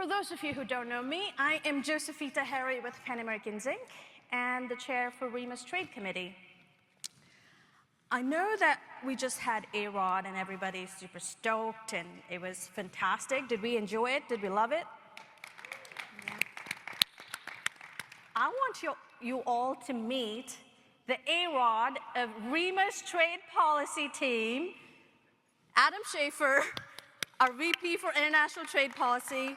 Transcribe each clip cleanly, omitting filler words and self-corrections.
For those of you who don't know me, I am Josephita Harry with Pan American Zinc and the chair for ReMA's Trade Committee. I know that we just had A-Rod and everybody's super stoked and it was fantastic. Did we enjoy it? Did we love it? Yeah. I want you all to meet the A-Rod of ReMA's trade policy team, Adam Shaffer, our VP for International Trade Policy,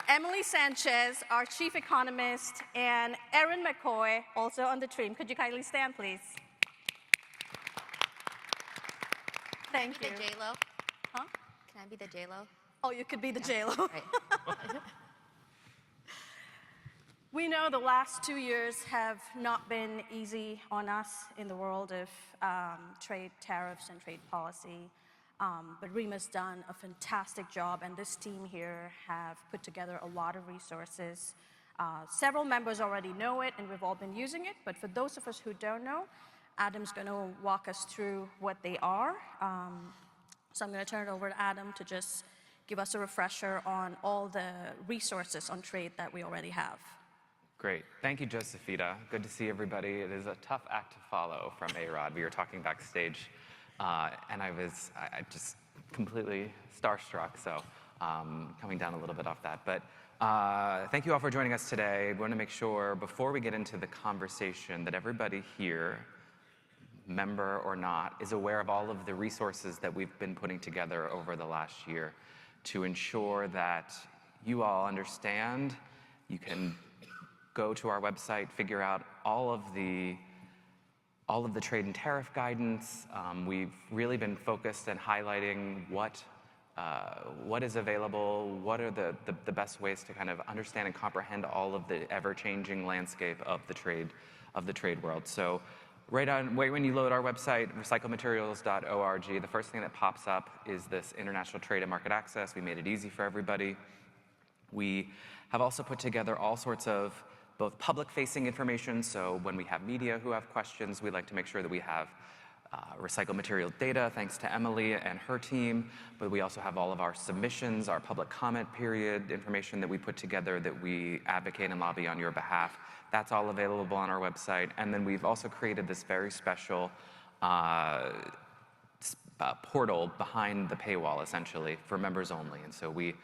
Emily Sanchez, our Chief Economist, and Erin McCoy, also on the team. Could you kindly stand, please? Thank you. The J-Lo? Huh? Can I be the J-Lo? Oh, you could be the J-Lo. Right. We know the last 2 years have not been easy on us in the world of trade tariffs and trade policy. But ReMA's done a fantastic job, and this team here have put together a lot of resources. Several members already know it, and we've all been using it. But for those of us who don't know, Adam's going to walk us through what they are. So I'm going to turn it over to Adam to just give us a refresher on all the resources on trade that we already have. Great. Thank you, Josephita. Good to see everybody. It is a tough act to follow from A-Rod. We were talking backstage, and I just completely starstruck, so coming down a little bit off that. But thank you all for joining us today. We want to make sure, before we get into the conversation, that everybody here, member or not, is aware of all of the resources that we've been putting together over the last year to ensure that you all understand. You can go to our website, figure out all of the trade and tariff guidance. We've really been focused and highlighting what is available, what are the best ways to kind of understand and comprehend all of the ever-changing landscape of the trade world. So right when you load our website, recyclematerials.org, the first thing that pops up is this international trade and market access. We made it easy for everybody. We have also put together all sorts of both public-facing information, so when we have media who have questions, we like to make sure that we have recycled material data, thanks to Emily and her team, but we also have all of our submissions, our public comment period information that we put together that we advocate and lobby on your behalf. That's all available on our website. And then we've also created this very special portal behind the paywall, essentially, for members only. And so we've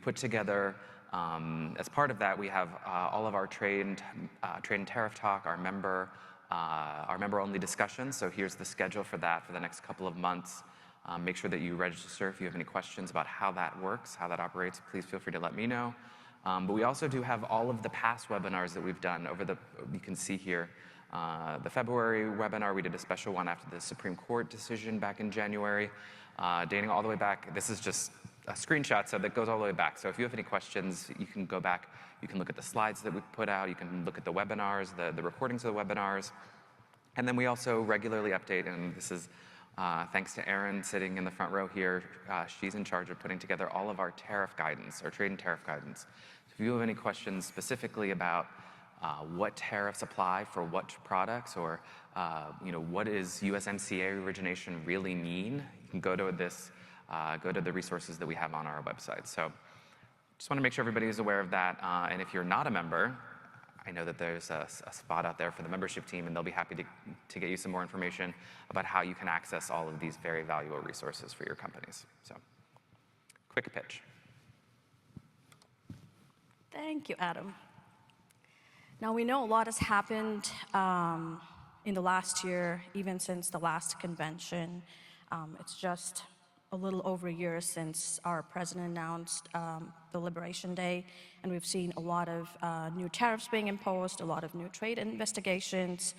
put together, as part of that, we have all of our trade and tariff talk, our member-only discussions. So here's the schedule for that for the next couple of months. Make sure that you register if you have any questions about how that works, how that operates. Please feel free to let me know. But we also do have all of the past webinars that we've done you can see here. The February webinar, we did a special one after the Supreme Court decision back in January, dating all the way back. This is just a screenshot, so that goes all the way back. So if you have any questions, you can go back. You can look at the slides that we put out. You can look at the webinars, the recordings of the webinars. And then we also regularly update, and this is thanks to Erin sitting in the front row here. She's in charge of putting together all of our tariff guidance, our trade and tariff guidance. If you have any questions specifically about what tariffs apply for what products, or what does USMCA origination really mean, you can go to the resources that we have on our website. So just want to make sure everybody is aware of that. And if you're not a member, I know that there's a spot out there for the membership team, and they'll be happy to get you some more information about how you can access all of these very valuable resources for your companies. So quick pitch. Thank you, Adam. Now, we know a lot has happened in the last year, even since the last convention. It's just a little over a year since our president announced the Liberation Day, and we've seen a lot of new tariffs being imposed, a lot of new trade investigations,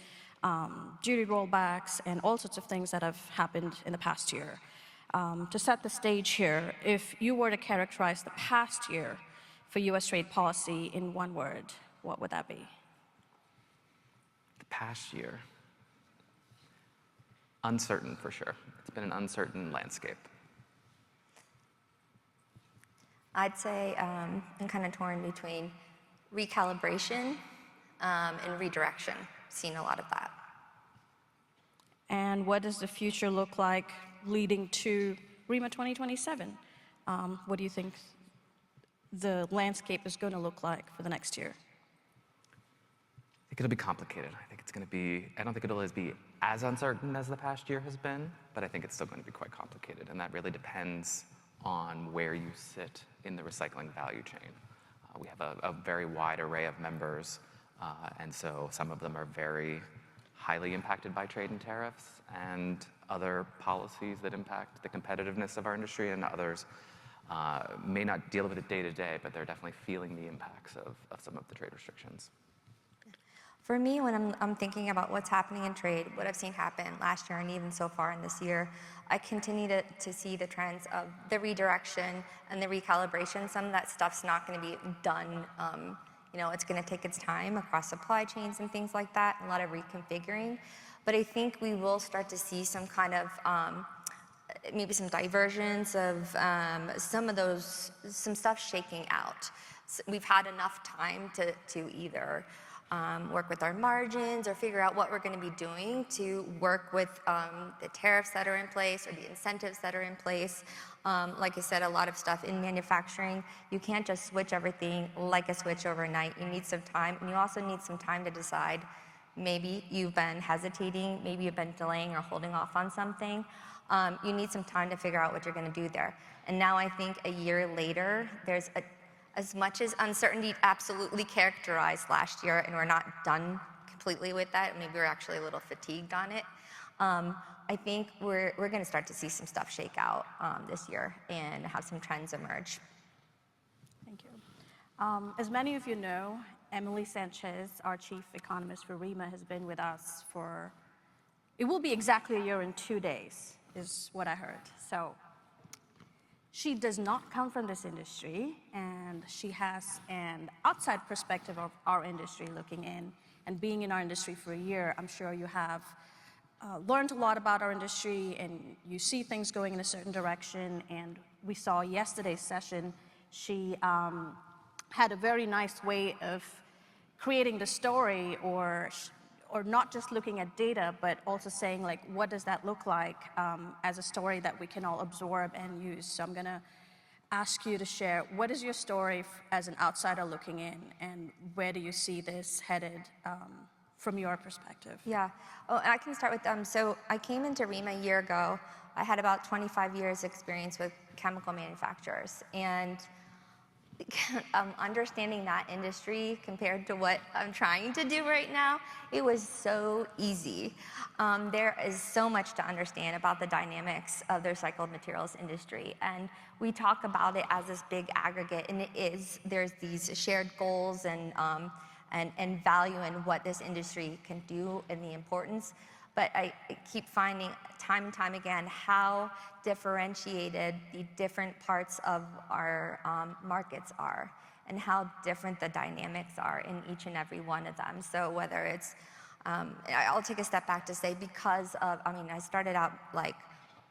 duty rollbacks, and all sorts of things that have happened in the past year. To set the stage here, if you were to characterize the past year for U.S. trade policy in one word, what would that be? The past year? Uncertain, for sure. It's been an uncertain landscape. I'd say I'm kind of torn between recalibration and redirection. Seen a lot of that. And what does the future look like leading to ReMA 2027? What do you think the landscape is going to look like for the next year? I think it'll be complicated. I think it's going to be, I don't think it'll be as uncertain as the past year has been, but I think it's still going to be quite complicated. And that really depends on where you sit in the recycling value chain. We have a very wide array of members, and so some of them are very highly impacted by trade and tariffs and other policies that impact the competitiveness of our industry, and others may not deal with it day to day, but they're definitely feeling the impacts of some of the trade restrictions. For me, when I'm thinking about what's happening in trade, what I've seen happen last year and even so far in this year, I continue to see the trends of the redirection and the recalibration. Some of that stuff's not going to be done. It's going to take its time across supply chains and things like that, a lot of reconfiguring. But I think we will start to see some kind of maybe some diversions of some stuff shaking out. So we've had enough time to either work with our margins or figure out what we're going to be doing to work with the tariffs that are in place or the incentives that are in place. Like I said, a lot of stuff in manufacturing, you can't just switch everything like a switch overnight. You need some time, and you also need some time to decide. Maybe you've been hesitating, maybe you've been delaying or holding off on something. You need some time to figure out what you're going to do there. And now I think a year later, there's as much as uncertainty absolutely characterized last year, and we're not done completely with that, maybe we're actually a little fatigued on it, I think we're going to start to see some stuff shake out this year and have some trends emerge. Thank you. As many of you know, Emily Sanchez, our chief economist for ReMA, has been with us for, it will be exactly a year and 2 days, is what I heard. So she does not come from this industry, and she has an outside perspective of our industry looking in. And being in our industry for a year, I'm sure you have learned a lot about our industry, and you see things going in a certain direction. And we saw yesterday's session, she had a very nice way of creating the story, or not just looking at data, but also saying, like, what does that look like as a story that we can all absorb and use? So I'm going to ask you to share, what is your story as an outsider looking in, and where do you see this headed from your perspective? Yeah, I can start with, so I came into ReMA a year ago. I had about 25 years experience with chemical manufacturers, and understanding that industry compared to what I'm trying to do right now, it was so easy. There is so much to understand about the dynamics of the recycled materials industry, and we talk about it as this big aggregate, and it is. There's these shared goals and value in what this industry can do and the importance. But I keep finding time and time again how differentiated the different parts of our markets are, and how different the dynamics are in each and every one of them. So whether it's, I'll take a step back to say, because of, I started out like,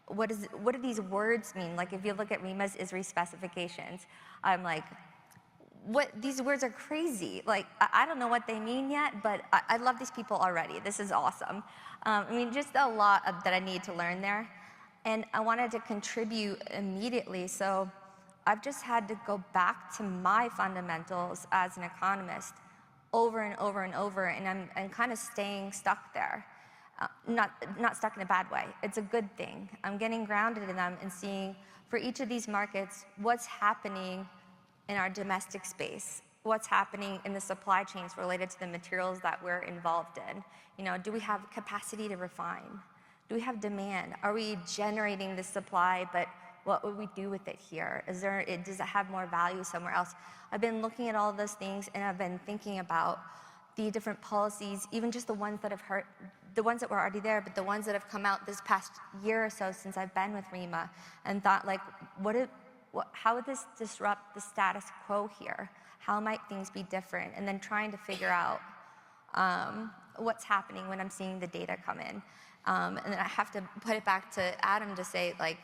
what do these words mean? Like, if you look at ReMA's ISRI specifications, I'm like, these words are crazy. Like, I don't know what they mean yet, but I love these people already. This is awesome. Just a lot that I need to learn there. And I wanted to contribute immediately. So I've just had to go back to my fundamentals as an economist over and over and over, and I'm kind of staying stuck there. Not stuck in a bad way. It's a good thing. I'm getting grounded in them and seeing, for each of these markets, what's happening in our domestic space, what's happening in the supply chains related to the materials that we're involved in. Do we have capacity to refine? Do we have demand? Are we generating the supply, but what would we do with it here? Does it have more value somewhere else? I've been looking at all of those things, and I've been thinking about the different policies, even just the ones that were already there, but the ones that have come out this past year or so since I've been with ReMA, and thought, like, how would this disrupt the status quo here? How might things be different? And then trying to figure out what's happening when I'm seeing the data come in. And then I have to put it back to Adam to say, like,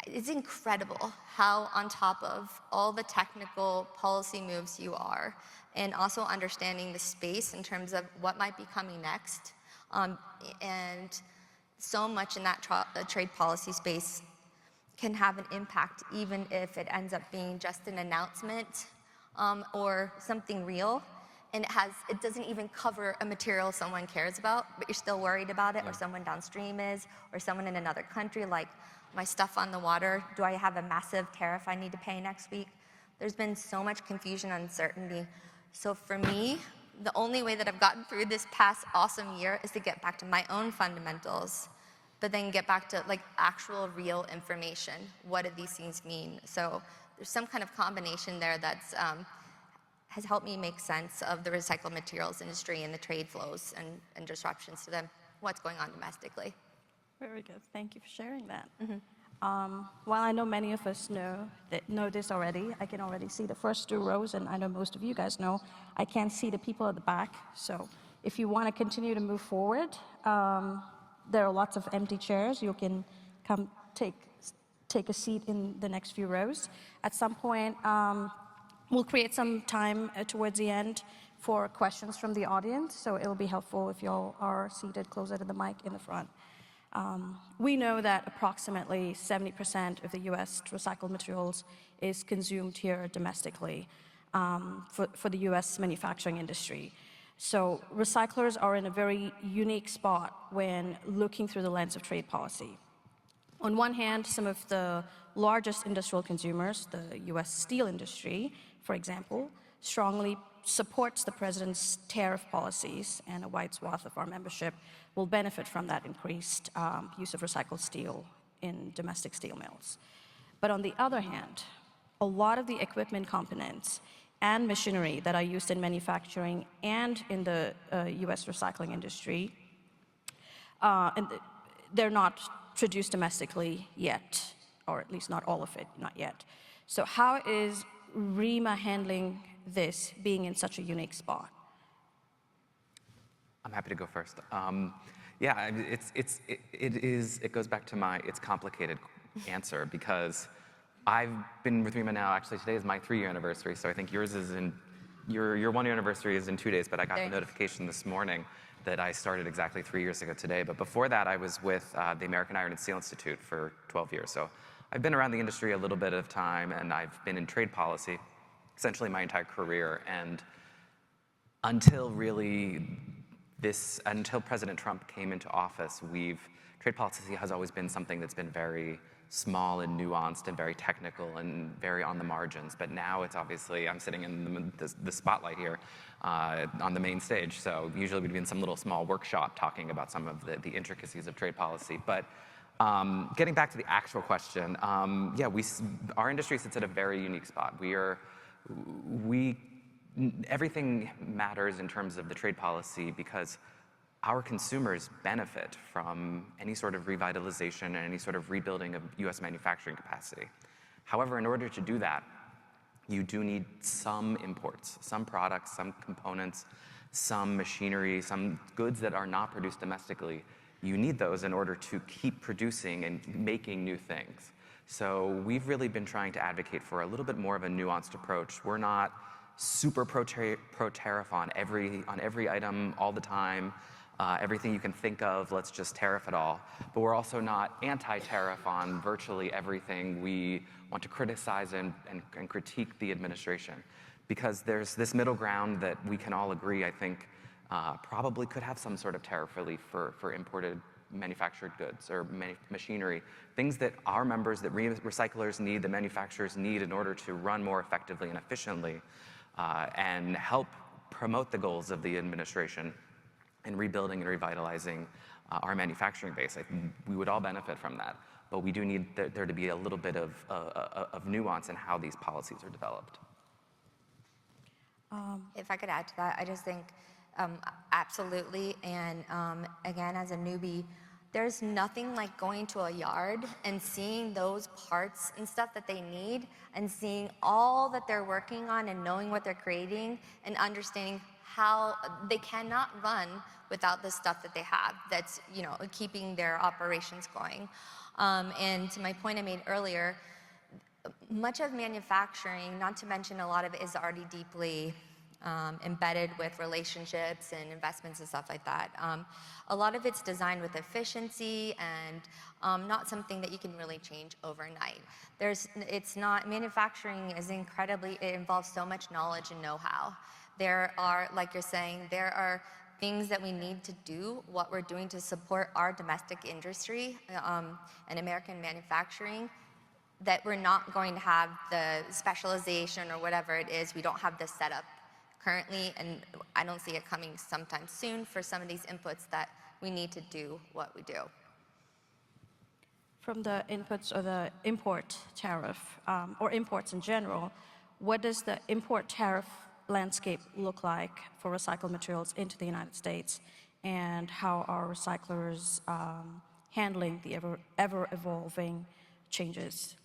it's incredible how on top of all the technical policy moves you are, and also understanding the space in terms of what might be coming next. And so much in that trade policy space can have an impact, even if it ends up being just an announcement or something real. And it doesn't even cover a material someone cares about, but you're still worried about it, or someone downstream is, or someone in another country, like my stuff on the water. Do I have a massive tariff I need to pay next week? There's been so much confusion and uncertainty. So for me, the only way that I've gotten through this past awesome year is to get back to my own fundamentals, but then get back to like actual real information. What do these things mean? So there's some kind of combination there that's has helped me make sense of the recycled materials industry and the trade flows and disruptions to them, what's going on domestically. Very good. Thank you for sharing that. While I know many of us know this already, I can already see the first 2 rows, and I know most of you guys know, I can't see the people at the back. So if you want to continue to move forward, there are lots of empty chairs. You can come take a seat in the next few rows. At some point, we'll create some time towards the end for questions from the audience, so it'll be helpful if you all are seated closer to the mic in the front. We know that approximately 70% of the US recycled materials is consumed here domestically for the US manufacturing industry. So recyclers are in a very unique spot when looking through the lens of trade policy. On one hand, some of the largest industrial consumers, the US steel industry, for example, strongly supports the president's tariff policies, and a wide swath of our membership will benefit from that increased use of recycled steel in domestic steel mills. But on the other hand, a lot of the equipment components and machinery that are used in manufacturing and in the US recycling industry, and they're not produced domestically yet, or at least not all of it, not yet. So how is ReMA handling this, being in such a unique spot? I'm happy to go first. Yeah, it goes back to it's complicated answer, because I've been with ReMA now, actually today is my 3-year anniversary, so I think yours is your 1-year anniversary is in 2 days, but I got the notification this morning that I started exactly 3 years ago today. But before that, I was with the American Iron and Steel Institute for 12 years. So I've been around the industry a little bit of time, and I've been in trade policy essentially my entire career. And until President Trump came into office, trade policy has always been something that's been very small and nuanced and very technical and very on the margins. But now it's obviously, I'm sitting in the spotlight here on the main stage. So usually we'd be in some little small workshop talking about some of the intricacies of trade policy. But getting back to the actual question, yeah, our industry sits at a very unique spot. Everything matters in terms of the trade policy because our consumers benefit from any sort of revitalization and any sort of rebuilding of US manufacturing capacity. However, in order to do that, you do need some imports, some products, some components, some machinery, some goods that are not produced domestically. You need those in order to keep producing and making new things. So we've really been trying to advocate for a little bit more of a nuanced approach. We're not super pro-tariff on every item all the time. Everything you can think of, let's just tariff it all. But we're also not anti-tariff on virtually everything. We want to criticize and critique the administration, because there's this middle ground that we can all agree, I think, probably could have some sort of tariff relief for imported manufactured goods or machinery, things that our members, that recyclers need, that manufacturers need in order to run more effectively and efficiently and help promote the goals of the administration in rebuilding and revitalizing our manufacturing base. We would all benefit from that, but we do need there to be a little bit of nuance in how these policies are developed. If I could add to that, I just think absolutely, and again, as a newbie, there's nothing like going to a yard and seeing those parts and stuff that they need and seeing all that they're working on and knowing what they're creating and understanding how they cannot run without the stuff that they have that's, you know, keeping their operations going. And to my point I made earlier, much of manufacturing, not to mention a lot of it is already deeply embedded with relationships and investments and stuff like that. A lot of it's designed with efficiency and not something that you can really change overnight. It's not, manufacturing is incredibly, it involves so much knowledge and know-how. There are, like you're saying, there are things that we need to do, what we're doing to support our domestic industry and American manufacturing, that we're not going to have the specialization or whatever it is. We don't have this set up currently, and I don't see it coming sometime soon for some of these inputs that we need to do what we do. From the inputs or the import tariff, or imports in general, what does the import tariff landscape look like for recycled materials into the United States, and how are recyclers handling the ever-evolving changes?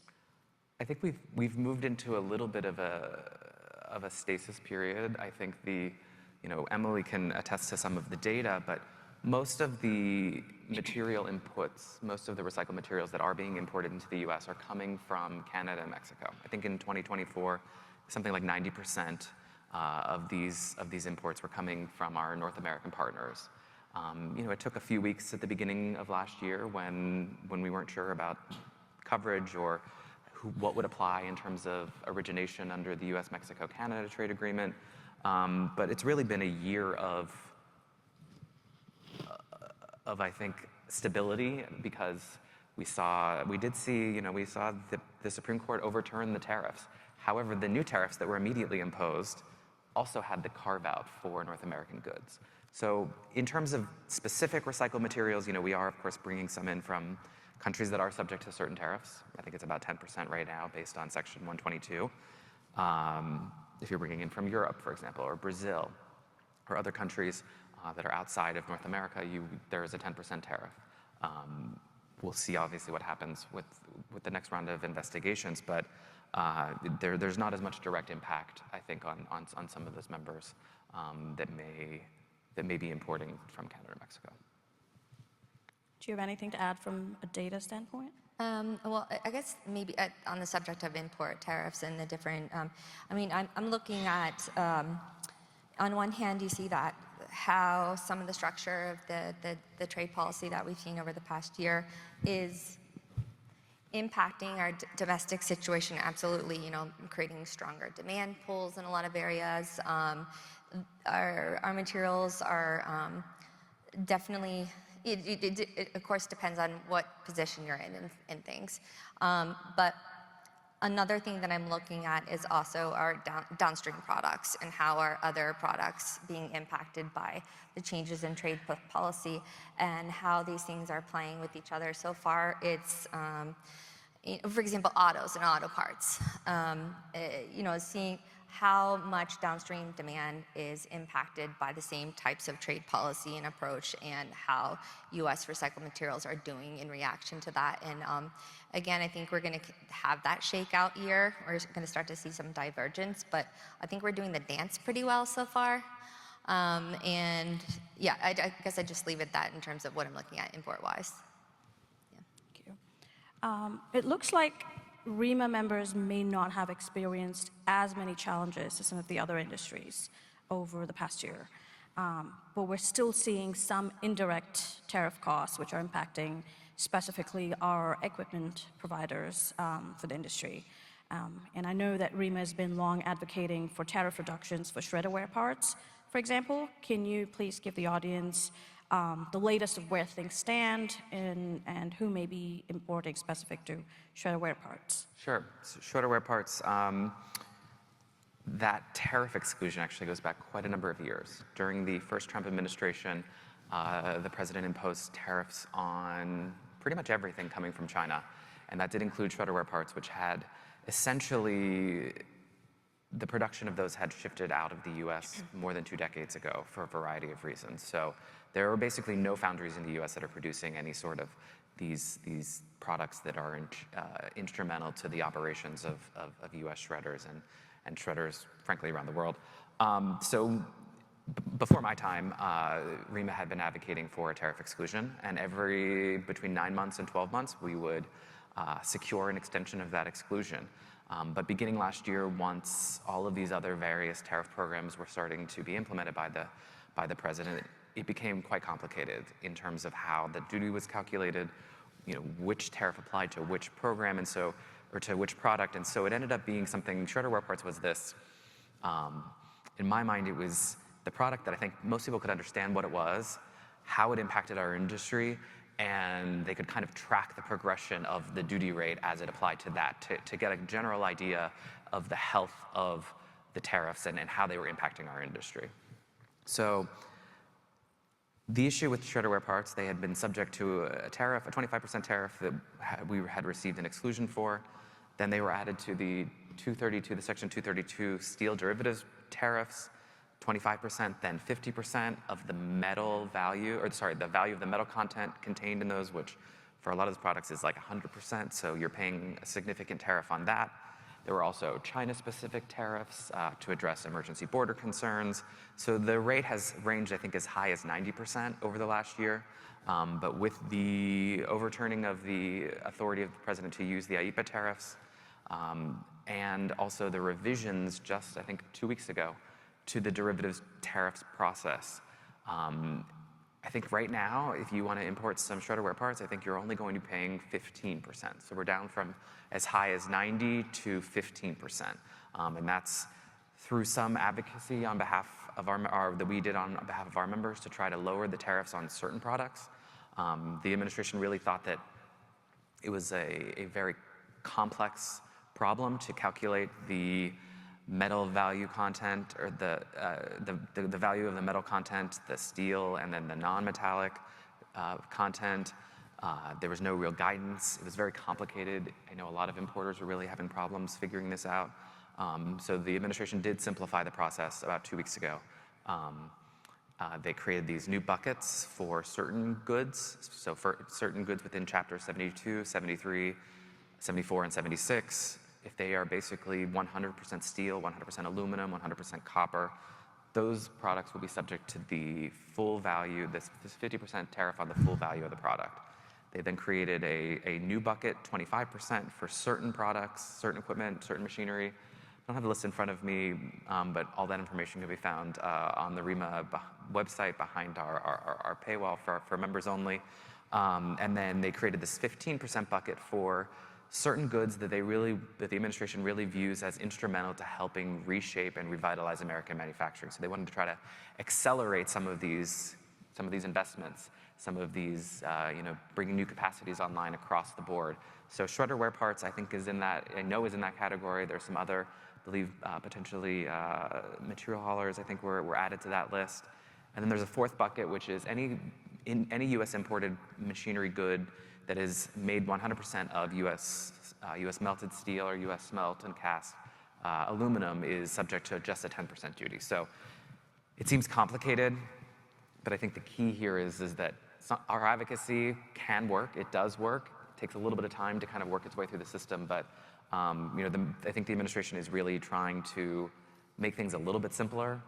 I think we've moved into a little bit of a stasis period. I think Emily can attest to some of the data, but most of the material inputs, most of the recycled materials that are being imported into the US are coming from Canada and Mexico. I think in 2024, something like 90% of these imports were coming from our North American partners. It took a few weeks at the beginning of last year when we weren't sure about coverage or what would apply in terms of origination under the US-Mexico-Canada trade agreement. But it's really been a year of I think, stability, because we saw the Supreme Court overturn the tariffs. However, the new tariffs that were immediately imposed also had the carve-out for North American goods. So in terms of specific recycled materials, we are, of course, bringing some in from countries that are subject to certain tariffs. I think it's about 10% right now based on Section 122. If you're bringing in from Europe, for example, or Brazil, or other countries that are outside of North America, there is a 10% tariff. We'll see, obviously, what happens with the next round of investigations, but there's not as much direct impact, I think, on some of those members that may be importing from Canada or Mexico. Do you have anything to add from a data standpoint? Well, I guess maybe on the subject of import tariffs and the different, I'm looking at, on one hand, you see that how some of the structure of the trade policy that we've seen over the past year is impacting our domestic situation, absolutely, creating stronger demand pulls in a lot of areas. Our materials are definitely, it of course depends on what position you're in things. But another thing that I'm looking at is also our downstream products and how are other products being impacted by the changes in trade policy and how these things are playing with each other. So far, it's, for example, autos and auto parts. Seeing how much downstream demand is impacted by the same types of trade policy and approach, and how U.S. recycled materials are doing in reaction to that. And again, I think we're going to have that shakeout year. We're going to start to see some divergence, but I think we're doing the dance pretty well so far. And yeah, I guess I just leave it at that in terms of what I'm looking at import-wise. Yeah. Thank you. It looks like ReMA members may not have experienced as many challenges as some of the other industries over the past year. But we're still seeing some indirect tariff costs, which are impacting specifically our equipment providers for the industry. And I know that ReMA has been long advocating for tariff reductions for shredder wear parts, for example. Can you please give the audience the latest of where things stand and who may be importing specific to shredder wear parts? Sure. So shredder wear parts, that tariff exclusion actually goes back quite a number of years. During the first Trump administration, the president imposed tariffs on pretty much everything coming from China. And that did include shredder wear parts, which had essentially, the production of those had shifted out of the US more than 2 decades ago for a variety of reasons. So there are basically no foundries in the US that are producing any sort of these products that are instrumental to the operations of US shredders and shredders, frankly, around the world. So before my time, ReMA had been advocating for a tariff exclusion, and between 9 months and 12 months, we would secure an extension of that exclusion. But beginning last year, once all of these other various tariff programs were starting to be implemented by the president, it became quite complicated in terms of how the duty was calculated, which tariff applied to which program, and so, or to which product. And so it ended up being something, shredder wear parts was this, in my mind, it was the product that I think most people could understand what it was, how it impacted our industry, and they could kind of track the progression of the duty rate as it applied to that, to get a general idea of the health of the tariffs and how they were impacting our industry. So the issue with shredder wear parts, they had been subject to a tariff, a 25% tariff that we had received an exclusion for. Then they were added to the Section 232 steel derivatives tariffs, 25%, then 50% of the metal value, the value of the metal content contained in those, which for a lot of those products is like 100%, so you're paying a significant tariff on that. There were also China-specific tariffs to address emergency border concerns. So the rate has ranged, I think, as high as 90% over the last year. But with the overturning of the authority of the president to use the IEEPA tariffs, and also the revisions just, I think, 2 weeks ago to the derivatives tariffs process. I think right now, if you want to import some shredder wear parts, I think you're only going to be paying 15%. So we're down from as high as 90 to 15%. And that's through some advocacy on behalf of that we did on behalf of our members to try to lower the tariffs on certain products. The administration really thought that it was a very complex problem to calculate the metal value content, or the value of the metal content, the steel, and then the non-metallic content. There was no real guidance. It was very complicated. I know a lot of importers were really having problems figuring this out. So the administration did simplify the process about 2 weeks ago. They created these new buckets for certain goods. So for certain goods within Chapter 72, 73, 74, and 76, if they are basically 100% steel, 100% aluminum, 100% copper, those products will be subject to the full value, this 50% tariff on the full value of the product. They then created a new bucket, 25% for certain products, certain equipment, certain machinery. I don't have the list in front of me, but all that information can be found on the ReMA website behind our paywall for members only. And then they created this 15% bucket for certain goods that the administration really views as instrumental to helping reshape and revitalize American manufacturing. So they wanted to try to accelerate some of these investments, some of these, bringing new capacities online across the board. So shredder wear parts, I think, is in that category. There's some other, I believe, potentially material haulers, I think, were added to that list. And then there's a fourth bucket, which is any U.S. imported machinery good that is made 100% of U.S. melted steel or U.S. smelt and cast aluminum is subject to just a 10% duty. So it seems complicated, but I think the key here is that our advocacy can work. It does work. It takes a little bit of time to kind of work its way through the system, but I think the administration is really trying to make things a little bit simpler.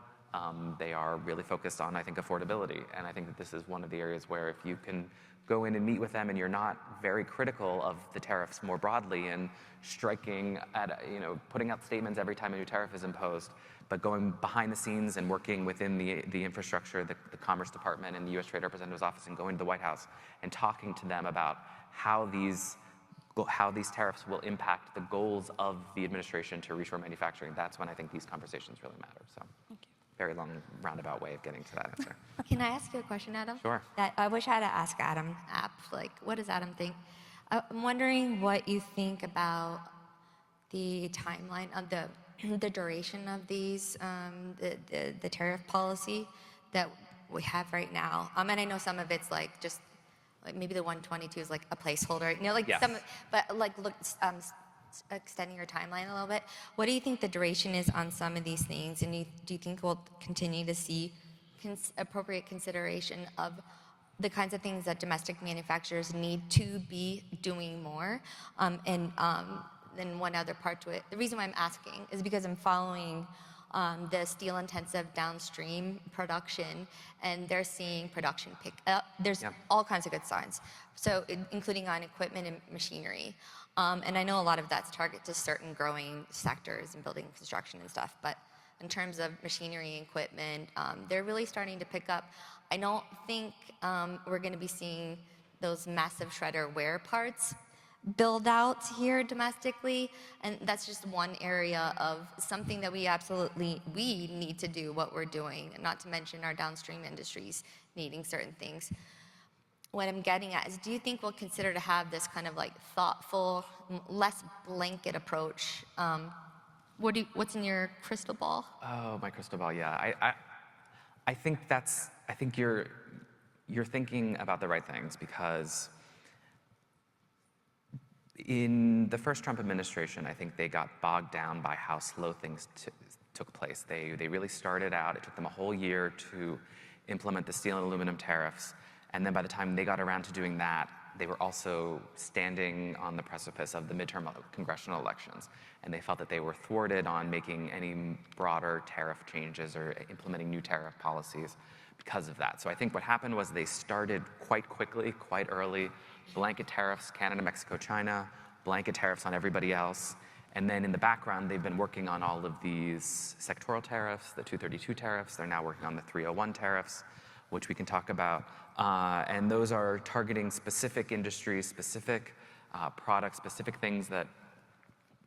They are really focused on, I think, affordability, and I think that this is one of the areas where if you can go in and meet with them and you're not very critical of the tariffs more broadly and striking at, putting out statements every time a new tariff is imposed, but going behind the scenes and working within the infrastructure, the Commerce Department and the U.S. Trade Representative's Office, and going to the White House and talking to them about how these tariffs will impact the goals of the administration to reshore manufacturing, that's when I think these conversations really matter. So. Thank you. Very long, roundabout way of getting to that answer. Can I ask you a question, Adam? Sure. That I wish I had to ask Adam what does Adam think? I'm wondering what you think about the timeline of the duration of these, the tariff policy that we have right now. And I know some of it's just maybe the 122 is like a placeholder, Yes. Extending your timeline a little bit. What do you think the duration is on some of these things? And do you think we'll continue to see appropriate consideration of the kinds of things that domestic manufacturers need to be doing more? And then one other part to it. The reason why I'm asking is because I'm following the steel-intensive downstream production, and they're seeing production pick up. There's all kinds of good signs, so including on equipment and machinery. And I know a lot of that's targeted to certain growing sectors and building construction and stuff, but in terms of machinery and equipment, they're really starting to pick up. I don't think we're going to be seeing those massive shredder wear parts build out here domestically, and that's just one area of something that we need to do what we're doing, not to mention our downstream industries needing certain things. What I'm getting at is, do you think we'll consider to have this kind of like thoughtful, less blanket approach? What's in your crystal ball? Oh, my crystal ball, yeah. I think you're thinking about the right things, because in the first Trump administration, I think they got bogged down by how slow things took place. They really started out, it took them a whole year to implement the steel and aluminum tariffs. And then by the time they got around to doing that, they were also standing on the precipice of the midterm congressional elections. And they felt that they were thwarted on making any broader tariff changes or implementing new tariff policies because of that. So I think what happened was they started quite quickly, quite early, blanket tariffs, Canada, Mexico, China, blanket tariffs on everybody else. And then in the background, they've been working on all of these sectoral tariffs, the 232 tariffs. They're now working on the 301 tariffs, which we can talk about. And those are targeting specific industries, specific products, specific things that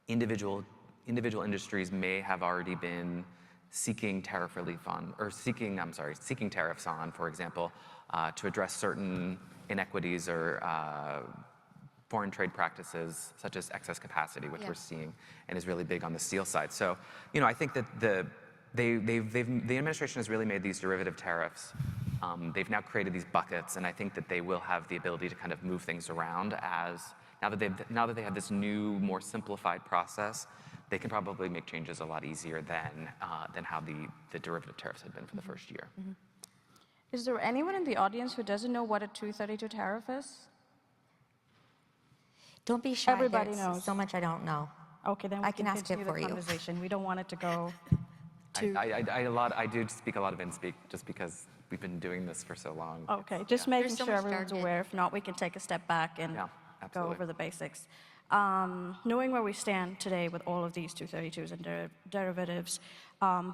individual industries may have already been seeking tariff relief on, or seeking tariffs on, for example, to address certain inequities or foreign trade practices, such as excess capacity, which we're seeing and is really big on the steel side. So, I think that the administration has really made these derivative tariffs. They've now created these buckets, and I think that they will have the ability to kind of move things around now that they have this new, more simplified process. They can probably make changes a lot easier than how the derivative tariffs had been for the first year. Mm-hmm. Is there anyone in the audience who doesn't know what a 232 tariff is? Don't be shy. Everybody There's knows. so much I don't know. Okay, then I can ask continue it for the you. conversation. We don't want it to go too... I do speak a lot of in-speak just because we've been doing this for so long. Okay, just making There's so sure much everyone's jargon. aware. If not, we can take a step back and go over the basics. Knowing where we stand today with all of these 232s and derivatives,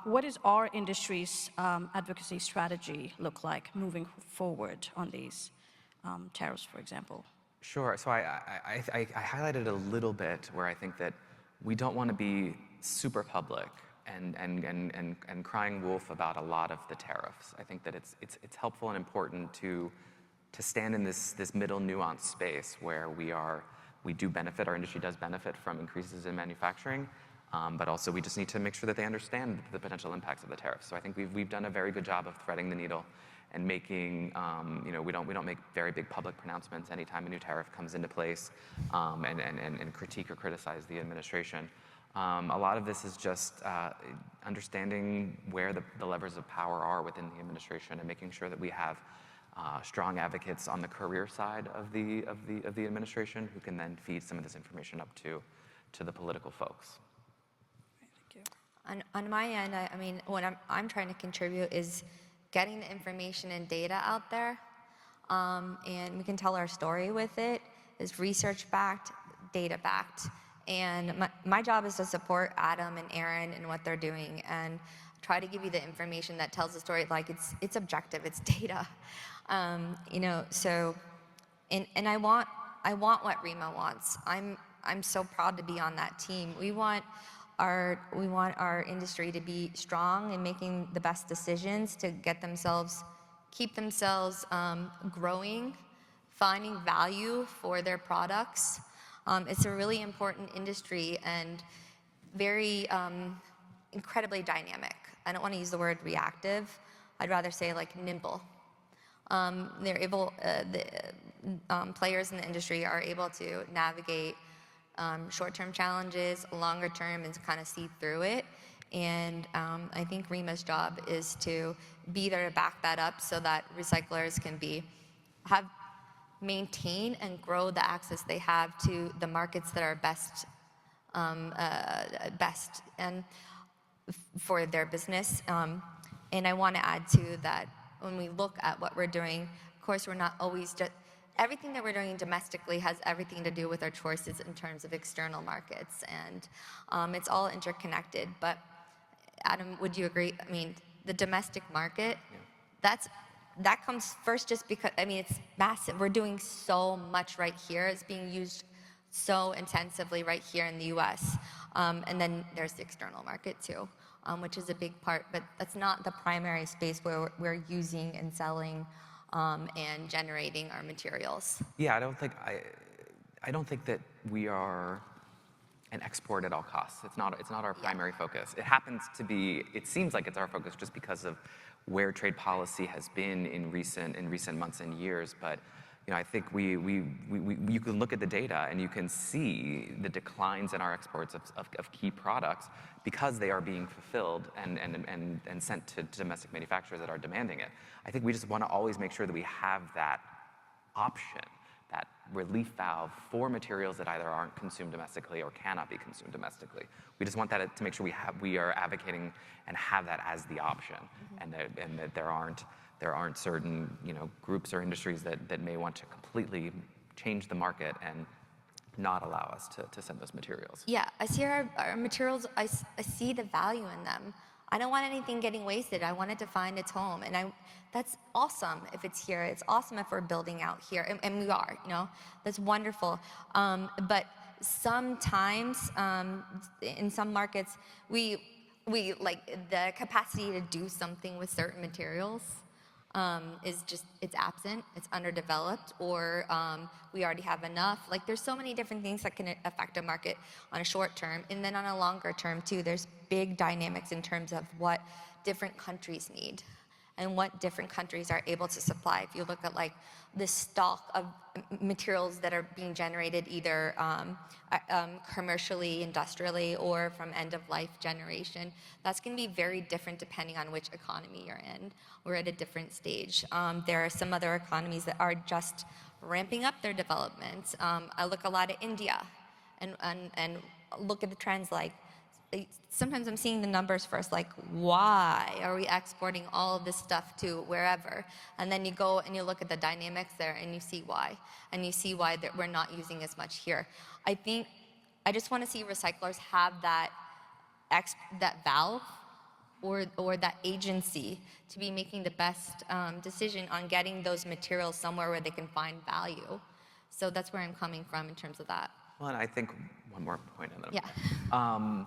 what does our industry's advocacy strategy look like moving forward on these tariffs, for example? Sure. So I highlighted a little bit where I think that we don't want to be super public and crying wolf about a lot of the tariffs. I think that it's helpful and important to stand in this middle nuanced space where we do benefit, our industry does benefit from increases in manufacturing, but also we just need to make sure that they understand the potential impacts of the tariffs. So I think we've done a very good job of threading the needle and making, we don't make very big public pronouncements anytime a new tariff comes into place, and critique or criticize the administration. A lot of this is just understanding where the levers of power are within the administration and making sure that we have strong advocates on the career side of the administration who can then feed some of this information up to the political folks. Thank you. On my end, I mean, what I'm trying to contribute is getting the information and data out there, and we can tell our story with it. Is research-backed, data-backed, and my job is to support Adam and Aaron in what they're doing and try to give you the information that tells the story like it's objective, it's data. So, and I want what ReMA wants. I'm so proud to be on that team. We want our industry to be strong and making the best decisions to keep themselves growing, finding value for their products. It's a really important industry and very incredibly dynamic. I don't want to use the word reactive. I'd rather say like nimble. They're able, players in the industry are able to navigate short-term challenges, longer term, and kind of see through it. And I think ReMA's job is to be there to back that up so that recyclers can maintain and grow the access they have to the markets that are best and for their business. And I want to add to that, when we look at what we're doing, of course, we're not always just everything that we're doing domestically has everything to do with our choices in terms of external markets, and it's all interconnected. But Adam, would you agree? I mean, the domestic market, that comes first just because, I mean, it's massive. We're doing so much right here. It's being used so intensively right here in the US. And then there's the external market too, which is a big part, but that's not the primary space where we're using and selling and generating our materials. Yeah, I don't think that we are an export at all costs. It's not our primary focus. It happens to be, it seems like it's our focus just because of where trade policy has been in recent months and years. But I think you can look at the data and you can see the declines in our exports of key products because they are being fulfilled and sent to domestic manufacturers that are demanding it. I think we just want to always make sure that we have that option, that relief valve for materials that either aren't consumed domestically or cannot be consumed domestically. We just want that to make sure we are advocating and have that as the option, and that there aren't certain groups or industries that may want to completely change the market and not allow us to send those materials. Yeah, I see our materials, I see the value in them. I don't want anything getting wasted. I want it to find its home. And that's awesome if it's here. It's awesome if we're building out here. And we are, that's wonderful. But sometimes in some markets, we like the capacity to do something with certain materials it's absent, it's underdeveloped, or we already have enough. Like there's so many different things that can affect a market on a short term, and then on a longer term too, there's big dynamics in terms of what different countries need and what different countries are able to supply. If you look at like the stock of materials that are being generated either commercially, industrially, or from end-of-life generation, that's going to be very different depending on which economy you're in. We're at a different stage. There are some other economies that are just ramping up their development. I look a lot at India and look at the trends like, sometimes I'm seeing the numbers first, like, why are we exporting all of this stuff to wherever? And then you go and you look at the dynamics there and you see why. And you see why that we're not using as much here. I just want to see recyclers have that valve or that agency to be making the best decision on getting those materials somewhere where they can find value. So that's where I'm coming from in terms of that. Well, and I think one more point on that. Yeah.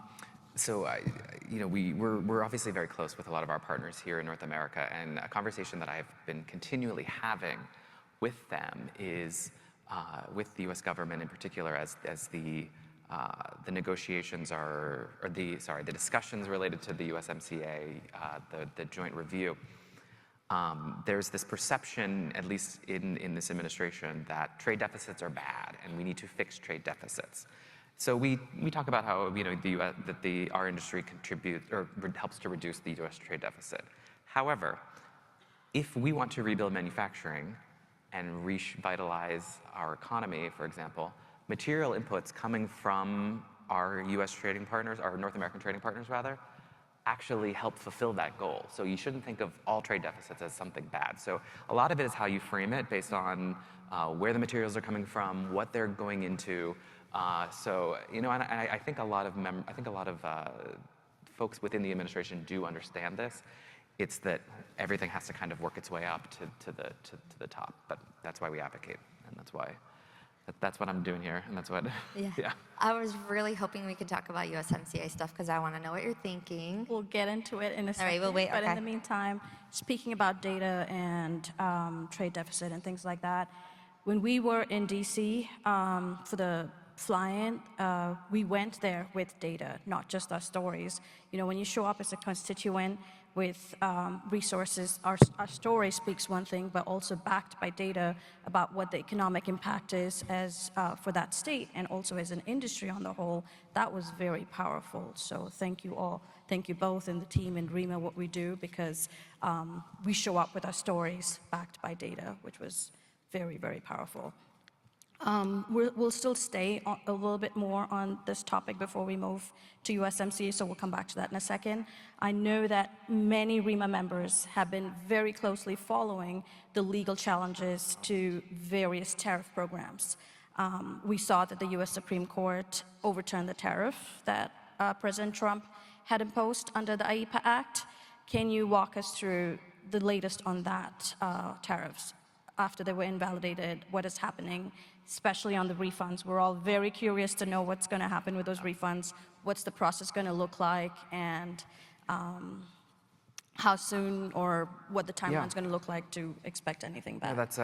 So, we're obviously very close with a lot of our partners here in North America, and a conversation that I've been continually having with them is with the U.S. government in particular, as the negotiations the discussions related to the USMCA, the joint review. There's this perception, at least in this administration, that trade deficits are bad and we need to fix trade deficits. So we talk about how our industry contributes or helps to reduce the U.S. trade deficit. However, if we want to rebuild manufacturing and revitalize our economy, for example, material inputs coming from our U.S. trading partners, our North American trading partners rather, actually help fulfill that goal. So you shouldn't think of all trade deficits as something bad. So a lot of it is how you frame it based on where the materials are coming from, what they're going into. And I think a lot of folks within the administration do understand this. It's that everything has to kind of work its way up to the top. But that's why we advocate, and that's what I'm doing here, and that's what. Yeah. I was really hoping we could talk about USMCA stuff because I want to know what you're thinking. We'll get into it in a second. All right, we'll wait. But okay. in the meantime, speaking about data and trade deficit and things like that, when we were in DC for the fly-in, we went there with data, not just our stories. When you show up as a constituent with resources, our story speaks one thing, but also backed by data about what the economic impact is as for that state and also as an industry on the whole. That was very powerful. So thank you all. Thank you both and the team in ReMA, what we do, because we show up with our stories backed by data, which was very, very powerful. We'll still stay a little bit more on this topic before we move to USMCA, so we'll come back to that in a second. I know that many ReMA members have been very closely following the legal challenges to various tariff programs. We saw that the US Supreme Court overturned the tariff that President Trump had imposed under the IEEPA Act. Can you walk us through the latest on that tariffs after they were invalidated? What is happening, especially on the refunds? We're all very curious to know what's going to happen with those refunds. What's the process going to look like, and how soon or what the timeline's going to look like to expect anything back? Yeah, that's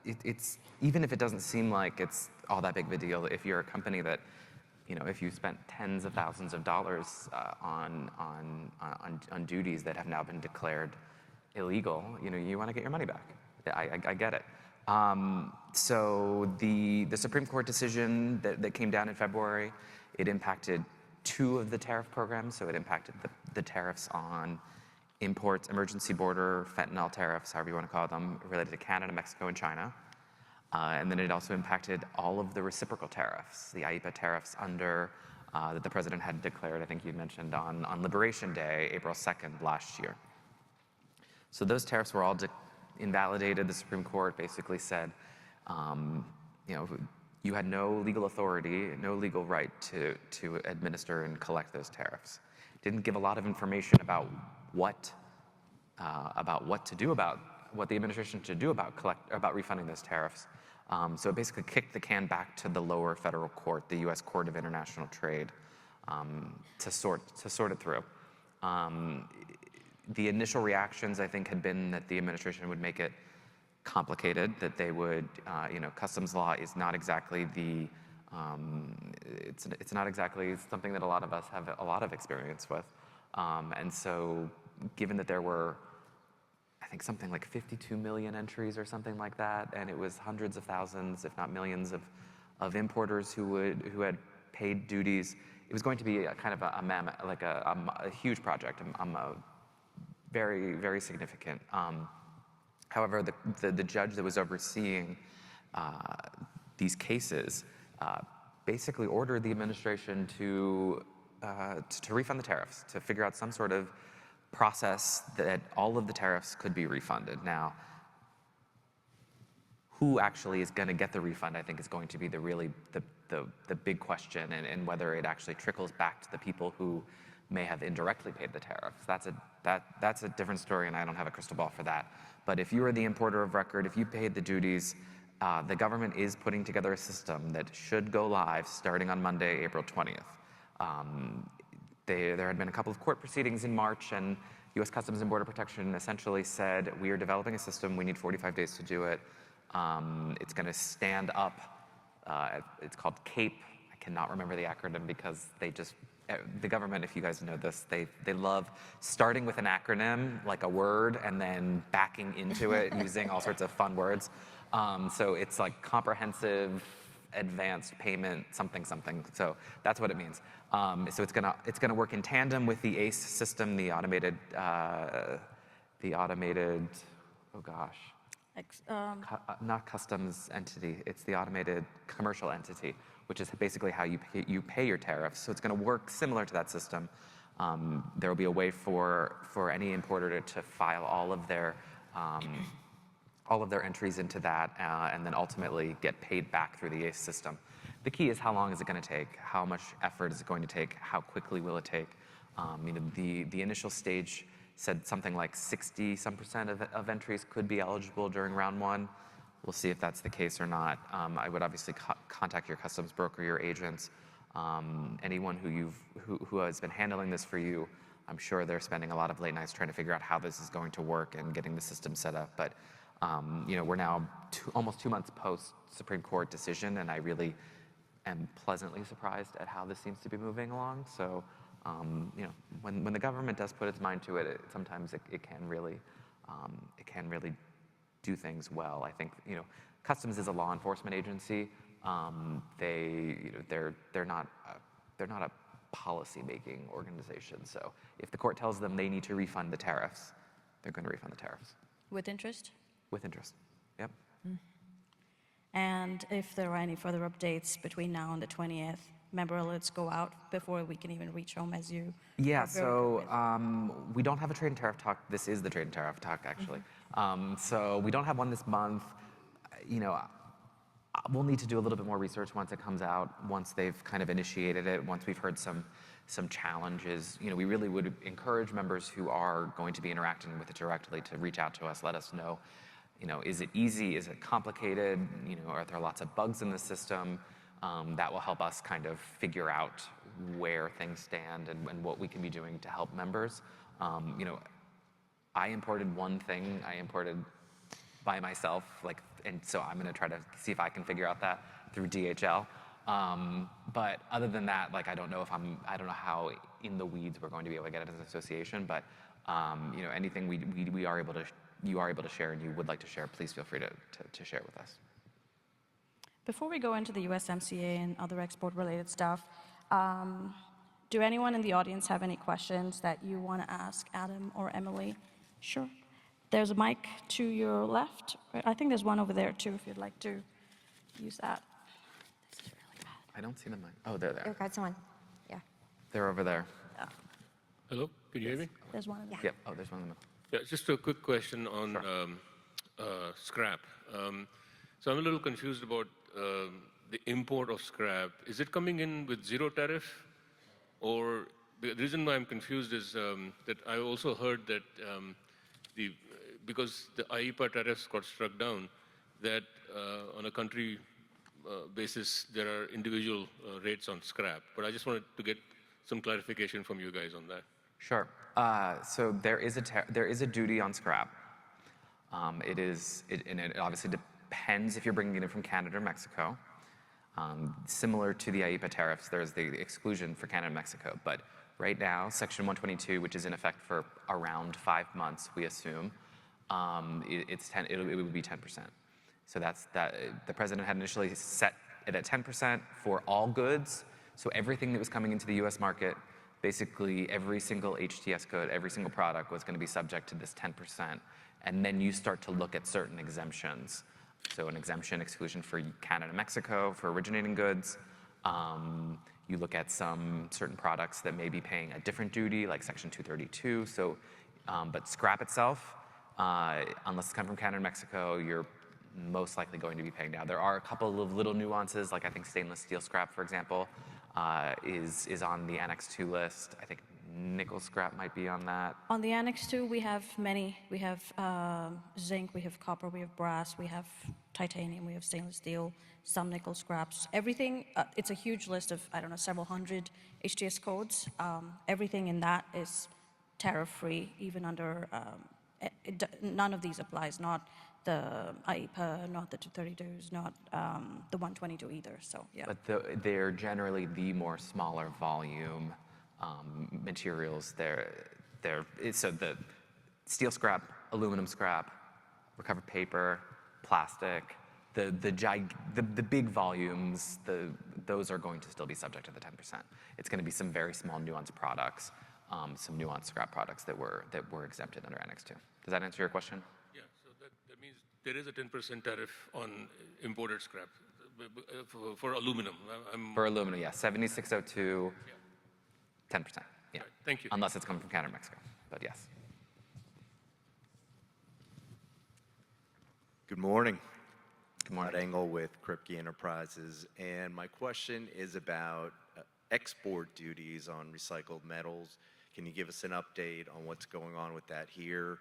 it's even if it doesn't seem like it's all that big of a deal, if you're a company that, if you spent tens of thousands of dollars on duties that have now been declared illegal, you want to get your money back. I get it. So the Supreme Court decision that came down in February, it impacted 2 of the tariff programs. So it impacted the tariffs on imports, emergency border, fentanyl tariffs, however you want to call them, related to Canada, Mexico, and China. And then it also impacted all of the reciprocal tariffs, the IEEPA tariffs that the president had declared, I think you mentioned, on Liberation Day, April 2nd last year. So those tariffs were all invalidated. The Supreme Court basically said, you had no legal authority, no legal right to administer and collect those tariffs. Didn't give a lot of information about what the administration should do about refunding those tariffs. So it basically kicked the can back to the lower federal court, the U.S. Court of International Trade, to sort it through. The initial reactions, I think, had been that the administration would make it complicated, that they would, customs law is not exactly it's not exactly something that a lot of us have a lot of experience with. And so given that there were, I think, something like 52 million entries or something like that, and it was hundreds of thousands, if not millions, of importers who had paid duties, it was going to be a kind of a huge project, very, very significant. However, the judge that was overseeing these cases basically ordered the administration to refund the tariffs, to figure out some sort of process that all of the tariffs could be refunded. Now, who actually is going to get the refund, I think, is going to be the big question, and whether it actually trickles back to the people who may have indirectly paid the tariffs. That's a different story, and I don't have a crystal ball for that. But if you are the importer of record, if you paid the duties, the government is putting together a system that should go live starting on Monday, April 20th. There had been a couple of court proceedings in March, and U.S. Customs and Border Protection essentially said, we are developing a system, we need 45 days to do it. It's going to stand up, it's called CAPE. I cannot remember the acronym because the government, if you guys know this, they love starting with an acronym, like a word, and then backing into it using all sorts of fun words. So it's like comprehensive advanced payment something. So that's what it means. So it's gonna work in tandem with the ACE system, the automated, oh gosh. Not customs entity, it's the automated commercial entity, which is basically how you pay your tariffs. So it's going to work similar to that system. There will be a way for any importer to file all of their entries into that, and then ultimately get paid back through the ACE system. The key is, how long is it going to take? How much effort is it going to take? How quickly will it take? The initial stage said something like 60% of entries could be eligible during round 1. We'll see if that's the case or not. I would obviously contact your customs broker, your agents, anyone who has been handling this for you. I'm sure they're spending a lot of late nights trying to figure out how this is going to work and getting the system set up. But we're now almost 2 months post Supreme Court decision, and I really am pleasantly surprised at how this seems to be moving along. So, when the government does put its mind to it, sometimes it can really do things well. I think Customs is a law enforcement agency. They're not a policy-making organization. So if the court tells them they need to refund the tariffs, they're going to refund the tariffs. With interest? With interest. Yep. And if there are any further updates between now and the 20th, member alerts go out before we can even reach home, as you. Yeah, are very so good with. we don't have a trade and tariff talk. This is the trade and tariff talk, actually. So we don't have one this month. You know, we'll need to do a little bit more research once it comes out, once they've kind of initiated it, once we've heard some challenges. You know, we really would encourage members who are going to be interacting with it directly to reach out to us, let us know, you know, is it easy, is it complicated, you know, are there lots of bugs in the system? That will help us kind of figure out where things stand and what we can be doing to help members. You know, I imported one thing, I imported by myself, like, and so I'm gonna try to see if I can figure out that through DHL. But other than that, like, I don't know how in the weeds we're going to be able to get it as an association, but you know, anything you are able to share and you would like to share, please feel free to share with us. Before we go into the USMCA and other export-related stuff, do anyone in the audience have any questions that you want to ask Adam or Emily? Sure. There's a mic to your left. I think there's one over there too, if you'd like to use that. This is really bad. I don't see the mic. Oh, they're there. You've got someone. Yeah. They're over there. Yeah. Hello, can you hear me? There's one in the Yep. Oh, there's one in the middle. Yeah, just a quick question on scrap. So I'm a little confused about the import of scrap. Is it coming in with zero tariff? Or the reason why I'm confused is that I also heard that because the IEEPA tariffs got struck down, that on a country basis, there are individual rates on scrap. But I just wanted to get some clarification from you guys on that. Sure. So there is a duty on scrap. And it obviously depends if you're bringing it in from Canada or Mexico. Similar to the IEEPA tariffs, there's the exclusion for Canada and Mexico. But right now, Section 122, which is in effect for around 5 months, we assume, it would be 10%. So the president had initially set it at 10% for all goods. So everything that was coming into the US market, basically every single HTS good, every single product was going to be subject to this 10%. And then you start to look at certain exemptions. So an exemption exclusion for Canada, Mexico, for originating goods. You look at some certain products that may be paying a different duty, like Section 232. So, but scrap itself, unless it's come from Canada and Mexico, you're most likely going to be paying down. There are a couple of little nuances, like I think stainless steel scrap, for example, is on the Annex 2 list. I think nickel scrap might be on that. On the Annex 2, we have many. We have zinc, we have copper, we have brass, we have titanium, we have stainless steel, some nickel scraps. Everything, it's a huge list of, I don't know, several hundred HTS codes. Everything in that is tariff-free, even under, none of these applies, not the IEEPA, not the 232s, not the 122 either, so yeah. But they're generally the more smaller volume materials. So the steel scrap, aluminum scrap, recovered paper, plastic, the big volumes, those are going to still be subject to the 10%. It's going to be some very small nuanced products, some nuanced scrap products that were exempted under Annex 2. Does that answer your question? Yeah, so that means there is a 10% tariff on imported scrap for aluminum. For aluminum, yeah, 7602. Yeah. 10%, yeah. Right, thank you. Unless it's coming from Canada or Mexico, but yes. Good morning. Good morning. Matt Engel with Kripke Enterprises, and my question is about export duties on recycled metals. Can you give us an update on what's going on with that here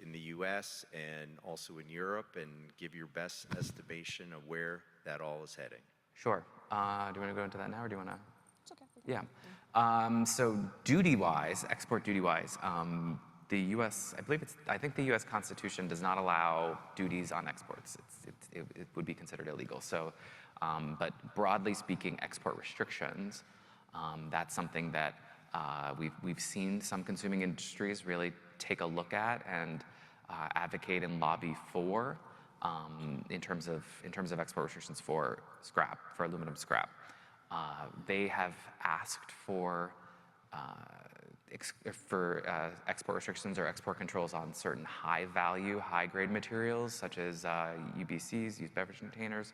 in the US and also in Europe, and give your best estimation of where that all is heading? Sure. Do you want to go into that now, or do you want to? It's okay. Yeah. So duty-wise, export duty-wise, the U.S., I think the U.S. Constitution does not allow duties on exports. It would be considered illegal. So, but broadly speaking, export restrictions, that's something that we've seen some consuming industries really take a look at and advocate and lobby for in terms of export restrictions for scrap, for aluminum scrap. They have asked for export restrictions or export controls on certain high-value, high-grade materials, such as UBCs, used beverage containers.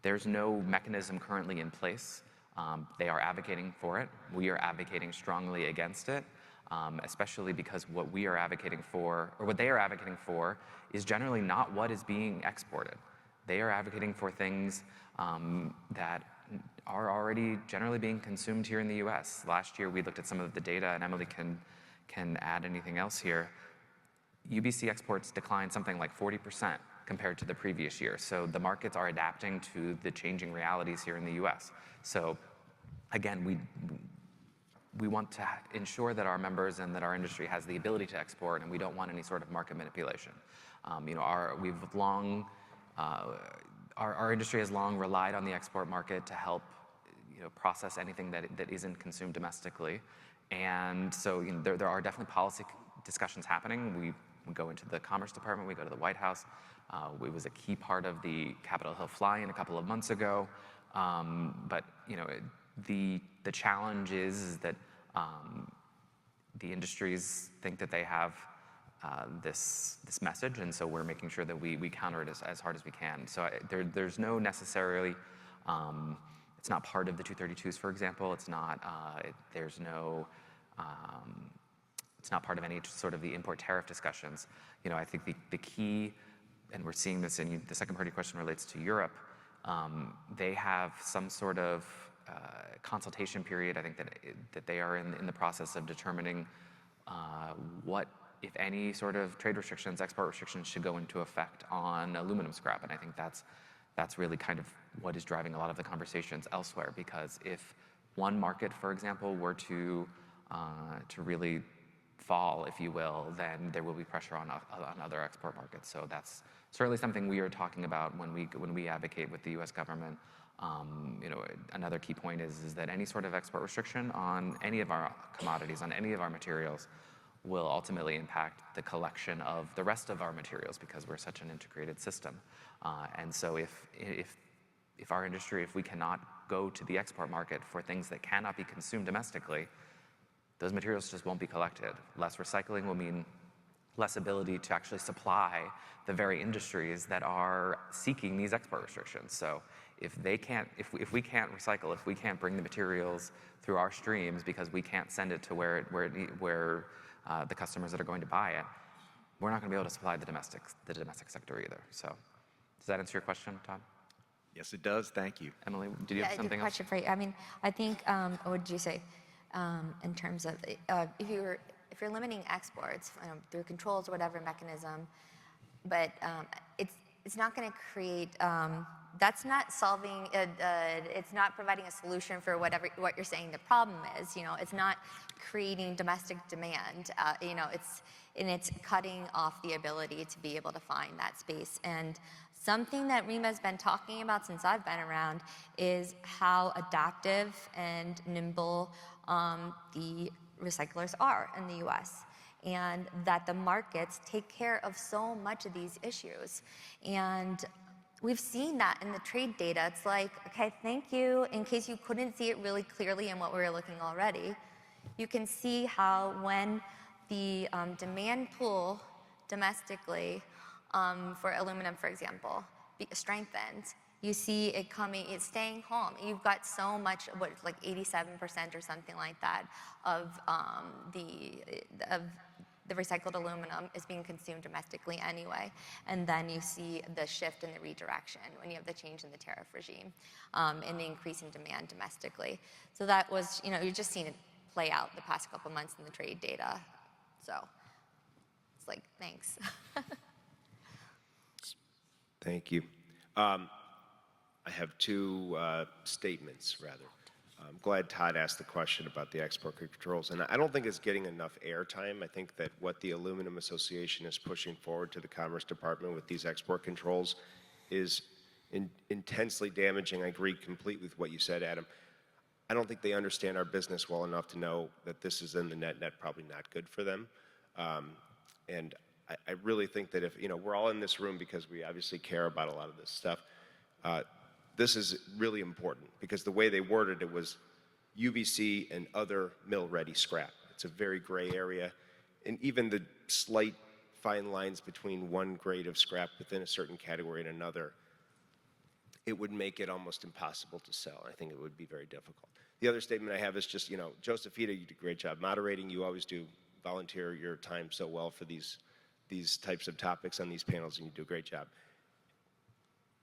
There's no mechanism currently in place. They are advocating for it. We are advocating strongly against it, especially because what we are advocating for, or what they are advocating for, is generally not what is being exported. They are advocating for things that are already generally being consumed here in the US. Last year, we looked at some of the data, and Emily can add anything else here. UBC exports declined something like 40% compared to the previous year. So the markets are adapting to the changing realities here in the US. So again, we want to ensure that our members and that our industry has the ability to export, and we don't want any sort of market manipulation. Our industry has long relied on the export market to help process anything that isn't consumed domestically. And so there are definitely policy discussions happening. We go into the Commerce Department, we go to the White House. It was a key part of the Capitol Hill fly-in a couple of months ago. But the challenge is that the industries think that they have this message, and so we're making sure that we counter it as hard as we can. So there's no necessarily, it's not part of the 232s, for example. It's not, it's not part of any sort of the import tariff discussions. I think the key, and we're seeing this in the second part of your question relates to Europe. They have some sort of consultation period. I think that they are in the process of determining what, if any, sort of trade restrictions, export restrictions should go into effect on aluminum scrap. And I think that's really kind of what is driving a lot of the conversations elsewhere. Because if one market, for example, were to really fall, if you will, then there will be pressure on other export markets. So that's certainly something we are talking about when we advocate with the U.S. government. Another key point is that any sort of export restriction on any of our commodities, on any of our materials, will ultimately impact the collection of the rest of our materials because we're such an integrated system. And so if our industry, if we cannot go to the export market for things that cannot be consumed domestically, those materials just won't be collected. Less recycling will mean less ability to actually supply the very industries that are seeking these export restrictions. So if we can't recycle, if we can't bring the materials through our streams because we can't send it to where the customers that are going to buy it, we're not going to be able to supply the domestic sector either. So does that answer your question, Todd? Yes, it does. Thank you. Emily, do you have something else? Question for you. I mean, I think, what did you say? In terms of if you're limiting exports through controls or whatever mechanism, but it's not going to create. That's not solving. It's not providing a solution for what you're saying the problem is. It's not creating domestic demand. It's cutting off the ability to be able to find that space. And something that ReMA has been talking about since I've been around is how adaptive and nimble the recyclers are in the U.S. and that the markets take care of so much of these issues. And we've seen that in the trade data. It's like, okay, thank you. In case you couldn't see it really clearly in what we were looking already, you can see how when the demand pool domestically for aluminum, for example, strengthens, you see it coming, it's staying home. You've got so much, like 87% or something like that of the recycled aluminum is being consumed domestically anyway. And then you see the shift in the redirection when you have the change in the tariff regime and the increase in demand domestically. So that was, you've just seen it play out the past couple months in the trade data. So it's like, thanks. Thank you. I have two statements, rather. I'm glad Todd asked the question about the export controls, and I don't think it's getting enough airtime. I think that what the Aluminum Association is pushing forward to the Commerce Department with these export controls is intensely damaging. I agree completely with what you said, Adam. I don't think they understand our business well enough to know that this is in the net probably not good for them. And I really think that if, we're all in this room because we obviously care about a lot of this stuff. This is really important because the way they worded it was, UBC and other mill-ready scrap. It's a very gray area, and even the slight fine lines between one grade of scrap within a certain category and another, it would make it almost impossible to sell. I think it would be very difficult. The other statement I have is just, you know, Josephita, you do a great job moderating. You always do volunteer your time so well for these types of topics on these panels, and you do a great job.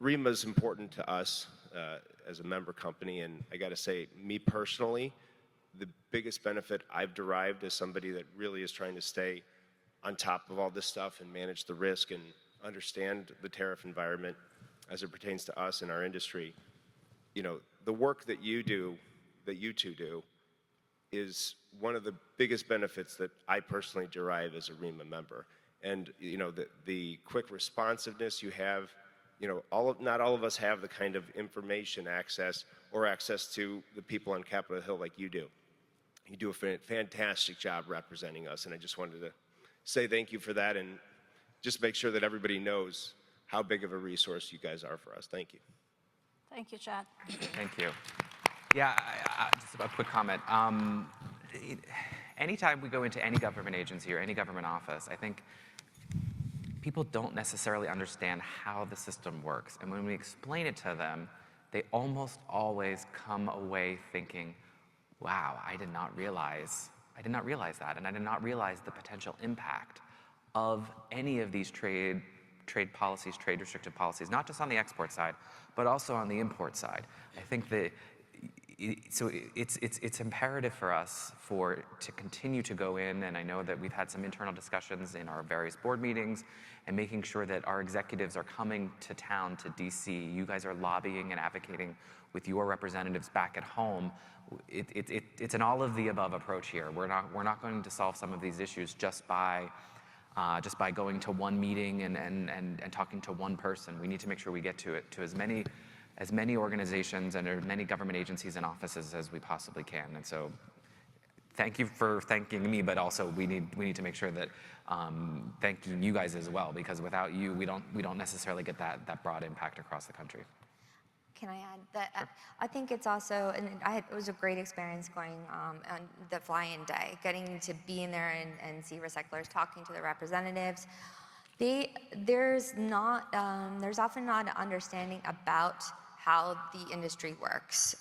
ReMA is important to us as a member company, and I got to say, me personally, the biggest benefit I've derived as somebody that really is trying to stay on top of all this stuff and manage the risk and understand the tariff environment as it pertains to us and our industry. You know, the work that you do, that you two do, is one of the biggest benefits that I personally derive as a ReMA member. And you know, the quick responsiveness you have, you know, not all of us have the kind of information access or access to the people on Capitol Hill like you do. You do a fantastic job representing us, and I just wanted to say thank you for that and just make sure that everybody knows how big of a resource you guys are for us. Thank you. Thank you, Chad. Thank you. Yeah, just a quick comment. Anytime we go into any government agency or any government office, I think people don't necessarily understand how the system works. And when we explain it to them, they almost always come away thinking, wow, I did not realize that, and I did not realize the potential impact of any of these trade policies, trade restrictive policies, not just on the export side, but also on the import side. I think that so it's imperative for us to continue to go in, and I know that we've had some internal discussions in our various board meetings and making sure that our executives are coming to town, to DC. You guys are lobbying and advocating with your representatives back at home. It's an all of the above approach here. We're not going to solve some of these issues just by going to one meeting and talking to one person. We need to make sure we get to as many organizations and as many government agencies and offices as we possibly can. And so thank you for thanking me, but also we need to make sure that thanking you guys as well, because without you, we don't necessarily get that broad impact across the country. Can I add that? Sure. I think it's also, and it was a great experience going on the fly-in day, getting to be in there and see recyclers, talking to the representatives. There's often not an understanding about how the industry works.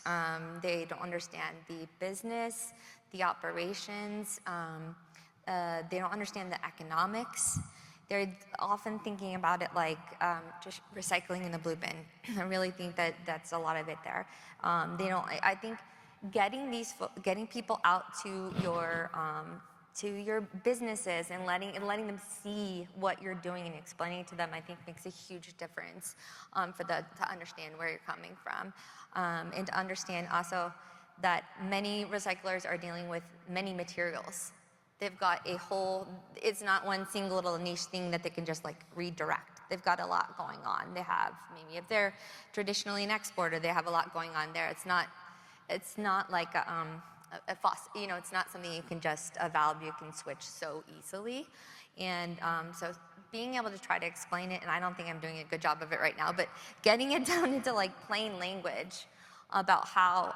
They don't understand the business, the operations. They don't understand the economics. They're often thinking about it like just recycling in the blue bin. I really think that that's a lot of it there. I think getting people out to your businesses and letting them see what you're doing and explaining to them, I think makes a huge difference to understand where you're coming from, and to understand also that many recyclers are dealing with many materials. They've got it's not one single little niche thing that they can just like redirect. They've got a lot going on. They have, maybe if they're traditionally an exporter, they have a lot going on there. It's not like a faucet, you know, it's not something you can just, a valve you can switch so easily. And so being able to try to explain it, and I don't think I'm doing a good job of it right now, but getting it down into like plain language about how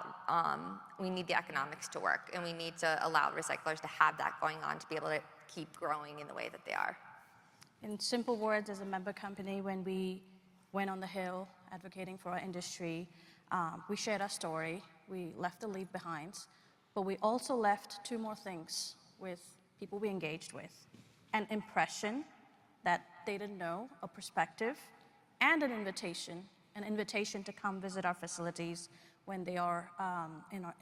we need the economics to work, and we need to allow recyclers to have that going on to be able to keep growing in the way that they are. In simple words, as a member company, when we went on the Hill advocating for our industry, we shared our story, we left the lead behind, but we also left two more things with people we engaged with: an impression that they didn't know, a perspective, and an invitation to come visit our facilities when they are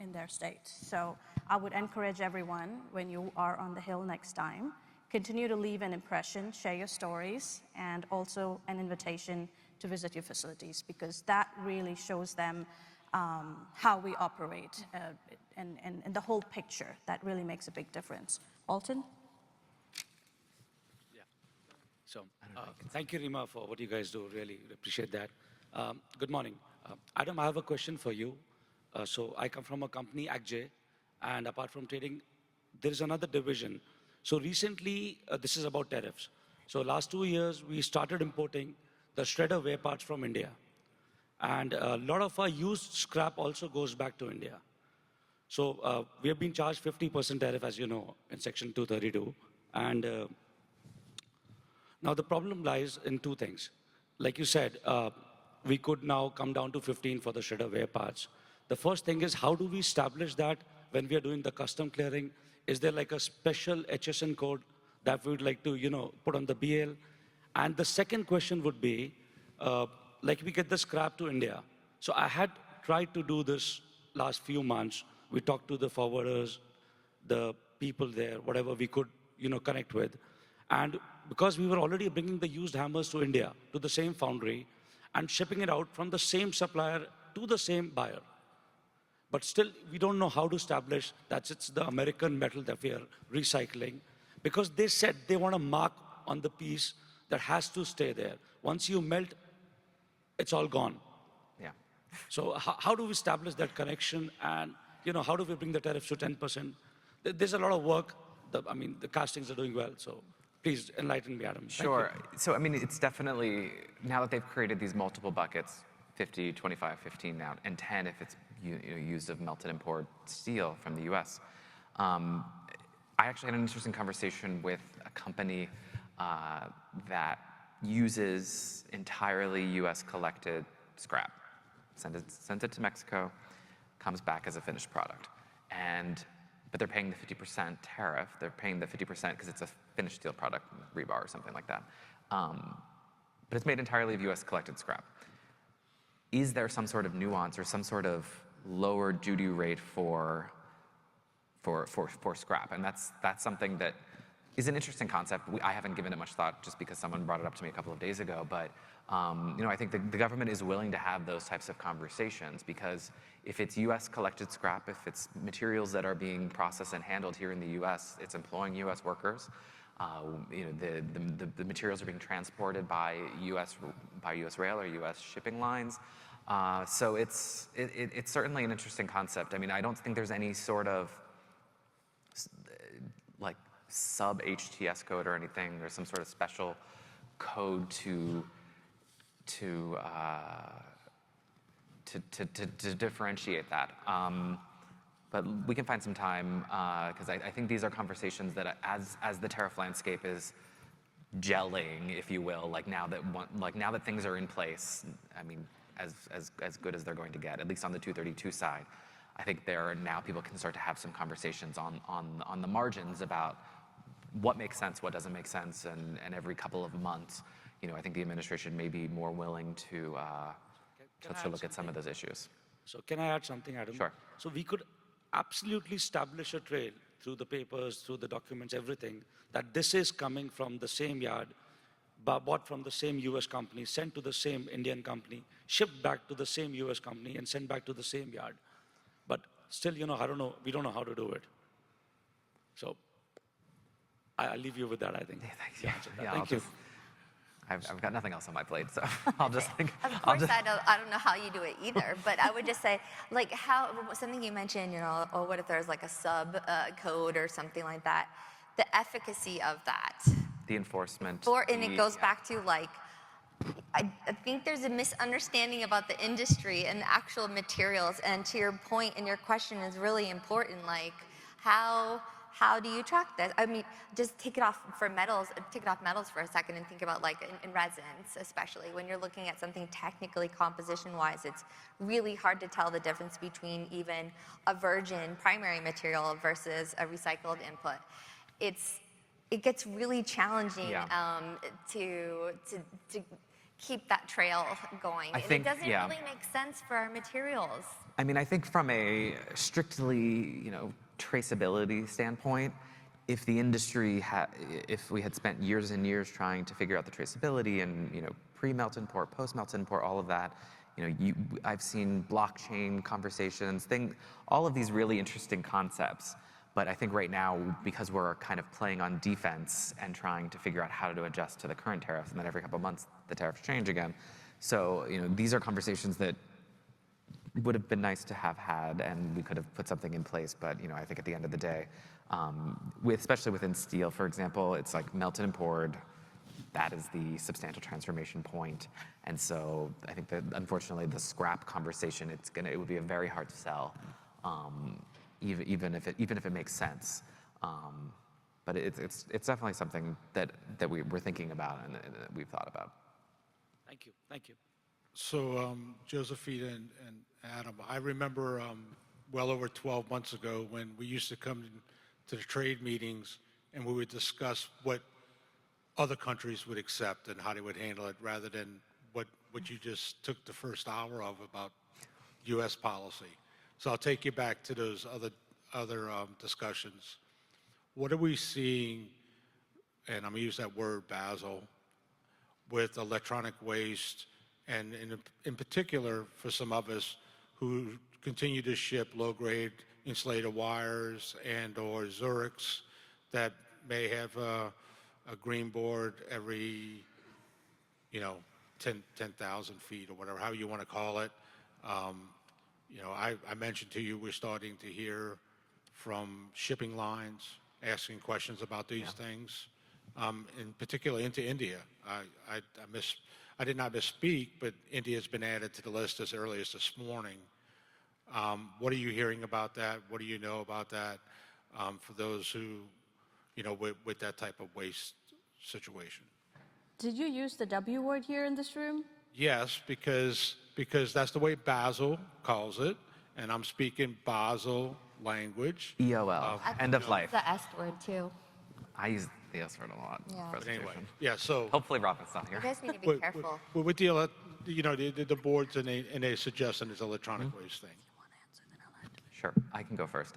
in their states. So I would encourage everyone, when you are on the Hill next time, continue to leave an impression, share your stories, and also an invitation to visit your facilities, because that really shows them how we operate and the whole picture. That really makes a big difference. Alton? Yeah. So thank you, ReMA, for what you guys do. Really appreciate that. Good morning. Adam, I have a question for you. So I come from a company, ACJ, and apart from trading, there is another division. So recently, this is about tariffs. So last 2 years, we started importing the shredder wear parts from India. And a lot of our used scrap also goes back to India. So we have been charged 50% tariff, as you know, in Section 232. And now the problem lies in two things. Like you said, we could now come down to 15 for the shredder wear parts. The first thing is, how do we establish that when we are doing the custom clearing? Is there like a special HSN code that we would like to, put on the BL? And the second question would be, like we get the scrap to India. So I had tried to do this last few months. We talked to the forwarders, the people there, whatever we could, connect with. And because we were already bringing the used hammers to India, to the same foundry, and shipping it out from the same supplier to the same buyer. But still, we don't know how to establish that it's the American metal that we are recycling, because they said they want a mark on the piece that has to stay there. Once you melt, it's all gone. Yeah. So how do we establish that connection? And how do we bring the tariffs to 10%? There's a lot of work. The castings are doing well. So please enlighten me, Adam. Sure. So, it's definitely, now that they've created these multiple buckets, 50, 25, 15 now, and 10 if it's used of melted and poured steel from the US. I actually had an interesting conversation with a company that uses entirely US collected scrap. Sends it to Mexico, comes back as a finished product. But they're paying the 50% tariff. They're paying the 50% because it's a finished steel product, rebar or something like that. But it's made entirely of US collected scrap. Is there some sort of nuance or some sort of lower duty rate for scrap? And that's something that is an interesting concept. I haven't given it much thought just because someone brought it up to me a couple of days ago. But I think the government is willing to have those types of conversations, because if it's US collected scrap, if it's materials that are being processed and handled here in the US, it's employing US workers. The materials are being transported by US rail or US shipping lines. So it's certainly an interesting concept. I don't think there's any sort of like sub HTS code or anything. There's some sort of special code to differentiate that. But we can find some time, because I think these are conversations that as the tariff landscape is gelling, if you will, now that things are in place, as good as they're going to get, at least on the 232 side, I think now people can start to have some conversations on the margins about what makes sense, what doesn't make sense, and every couple of months, I think the administration may be more willing to look at some of those issues. So can I add something, Adam? Sure. So we could absolutely establish a trail through the papers, through the documents, everything, that this is coming from the same yard, bought from the same US company, sent to the same Indian company, shipped back to the same US company, and sent back to the same yard. But still, I don't know, we don't know how to do it. So I'll leave you with that, I think. Yeah, thanks. Yeah, Thank you. I've got nothing else on my plate, so I'll just think. Of course, I don't know how you do it either, but I would just say, something you mentioned, or what if there's like a sub code or something like that, the efficacy of that. The enforcement. And it goes back to I think there's a misunderstanding about the industry and the actual materials, and to your point and your question is really important, how do you track this? Just take it off metals for a second and think about in resins, especially when you're looking at something technically composition-wise, it's really hard to tell the difference between even a virgin primary material versus a recycled input. It gets really challenging to keep that trail going. It doesn't really make sense for our materials. I think from a strictly, traceability standpoint, if the industry if we had spent years and years trying to figure out the traceability and, pre-melt import, post-melt import, all of that, I've seen blockchain conversations, all of these really interesting concepts. But I think right now, because we're kind of playing on defense and trying to figure out how to adjust to the current tariffs, and then every couple of months the tariffs change again. So, these are conversations that would have been nice to have had, and we could have put something in place. But I think at the end of the day, especially within steel, for example, it's like melted and poured. That is the substantial transformation point. And so I think that unfortunately the scrap conversation, it would be a very hard sell. even if it makes sense. But it's definitely something that we're thinking about and that we've thought about. Thank you. Thank you. So, Josephita and Adam, I remember well over 12 months ago when we used to come to the trade meetings and we would discuss what other countries would accept and how they would handle it rather than what you just took the first hour of about U.S. policy. So I'll take you back to those other discussions. What are we seeing, and I'm going to use that word, Basil, with electronic waste, and in particular for some of us who continue to ship low-grade insulated wires and or Zurichs that may have a green board every, 10,000 feet or whatever, how you want to call it. I mentioned to you we're starting to hear from shipping lines asking questions about these things, in particular into India. I did not misspeak, but India has been added to the list as early as this morning. What are you hearing about that? What do you know about that for those who, with that type of waste situation? Did you use the W word here in this room? Yes, because that's the way Basil calls it, and I'm speaking Basel language. EOL, end of life. The S word too. I use the S word a lot. Yeah. But anyway, Frustration. yeah. So Hopefully Robin's not here. You guys need to be careful. we deal, the boards and they suggesting it's electronic waste thing. Sure, I can go first.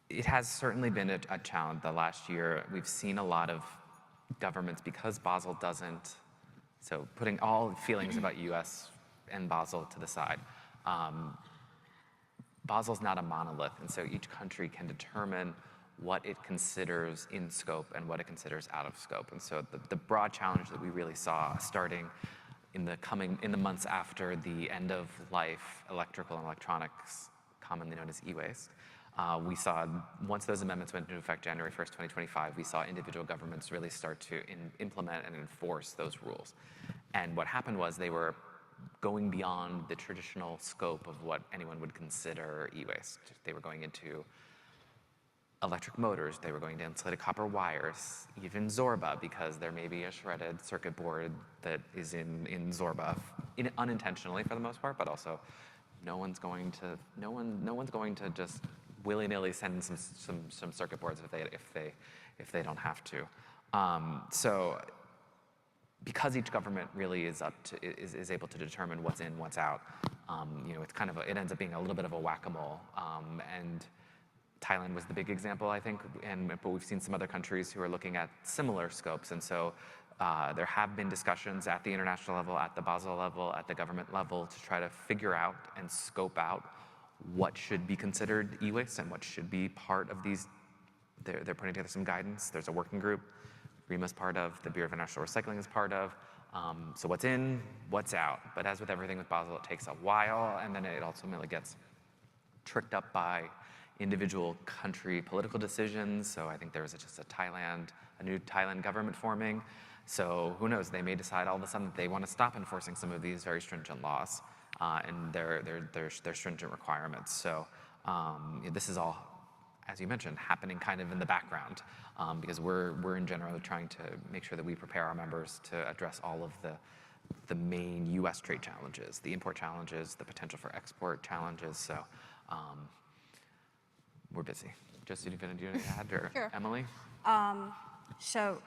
It has certainly been a challenge. The last year, we've seen a lot of governments, because Basel doesn't, so putting all feelings about US and Basel to the side, Basel's not a monolith, and so each country can determine what it considers in scope and what it considers out of scope. And so the broad challenge that we really saw starting in the months after the end of life electrical and electronics, commonly known as e-waste, we saw, once those amendments went into effect January 1st, 2025, we saw individual governments really start to implement and enforce those rules. And what happened was they were going beyond the traditional scope of what anyone would consider e-waste. They were going into electric motors, they were going to insulated copper wires, even Zorba, because there may be a shredded circuit board that is in Zorba, unintentionally for the most part, but also no one's going to just willy-nilly send some circuit boards if they don't have to. So because each government really is able to determine what's in, what's out, it's it ends up being a little bit of a whack-a-mole. And Thailand was the big example, I think, but we've seen some other countries who are looking at similar scopes. And so there have been discussions at the international level, at the Basel level, at the government level to try to figure out and scope out what should be considered e-waste and what should be part of these. They're putting together some guidance. There's a working group. ReMA's part of, the Bureau of International Recycling is part of. So what's in, what's out. But as with everything with Basel, it takes a while, and then it ultimately gets tricked up by individual country political decisions. So I think there was just a new Thailand government forming. So who knows, they may decide all of a sudden that they want to stop enforcing some of these very stringent laws and their stringent requirements. So this is all, as you mentioned, happening kind of in the background because we're in general trying to make sure that we prepare our members to address all of the main US trade challenges, the import challenges, the potential for export challenges. So we're busy. Josephita, do you want to add, or Sure. Emily? So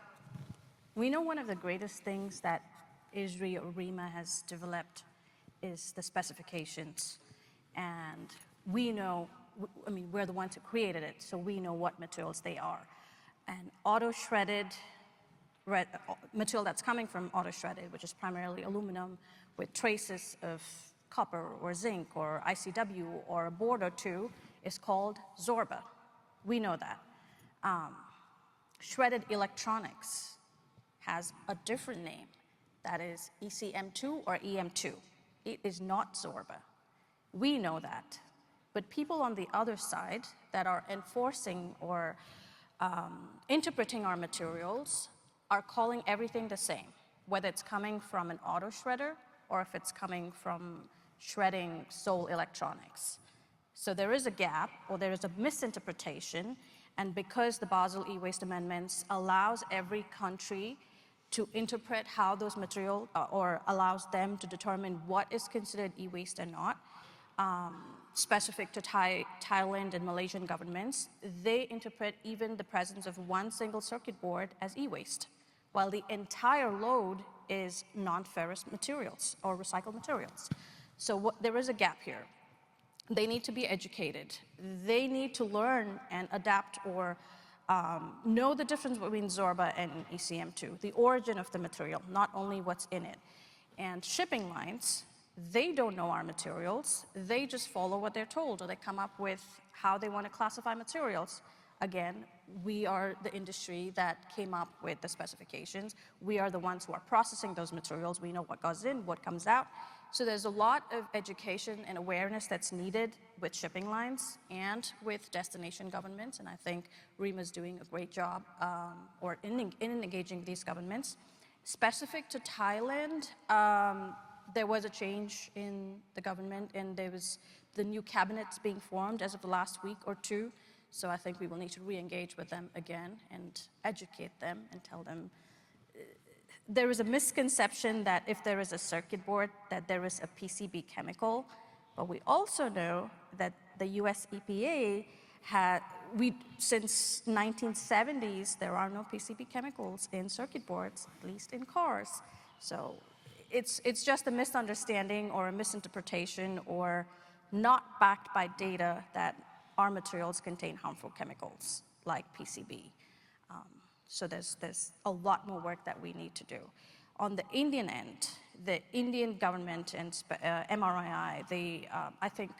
we know one of the greatest things that ISRI or ReMA has developed is the specifications. And we know, we're the ones who created it, so we know what materials they are. And auto-shredded material that's coming from auto-shredded, which is primarily aluminum with traces of copper or zinc or ICW or a board or two, is called Zorba. We know that. Shredded electronics has a different name. That is ECM2 or EM2. It is not Zorba. We know that. But people on the other side that are enforcing or interpreting our materials are calling everything the same, whether it's coming from an auto shredder or if it's coming from shredding sole electronics. So there is a gap, or there is a misinterpretation, and because the Basel e-waste amendments allows every country to interpret how those materials, or allows them to determine what is considered e-waste and not, specific to Thailand and Malaysian governments, they interpret even the presence of one single circuit board as e-waste, while the entire load is non-ferrous materials or recycled materials. So there is a gap here. They need to be educated. They need to learn and adapt, or know the difference between Zorba and ECM2, the origin of the material, not only what's in it. And shipping lines, they don't know our materials. They just follow what they're told, or they come up with how they want to classify materials. Again, we are the industry that came up with the specifications. We are the ones who are processing those materials. We know what goes in, what comes out. So there's a lot of education and awareness that's needed with shipping lines and with destination governments, and I think ReMA is doing a great job in engaging these governments. Specific to Thailand, there was a change in the government, and there was the new cabinets being formed as of the last week or two. So I think we will need to re-engage with them again and educate them and tell them there is a misconception that if there is a circuit board, that there is a PCB chemical. But we also know that the US EPA since 1970s, there are no PCB chemicals in circuit boards, at least in cars. So it's just a misunderstanding or a misinterpretation, or not backed by data that our materials contain harmful chemicals like PCB. So there's a lot more work that we need to do. On the Indian end, the Indian government and MRII, I think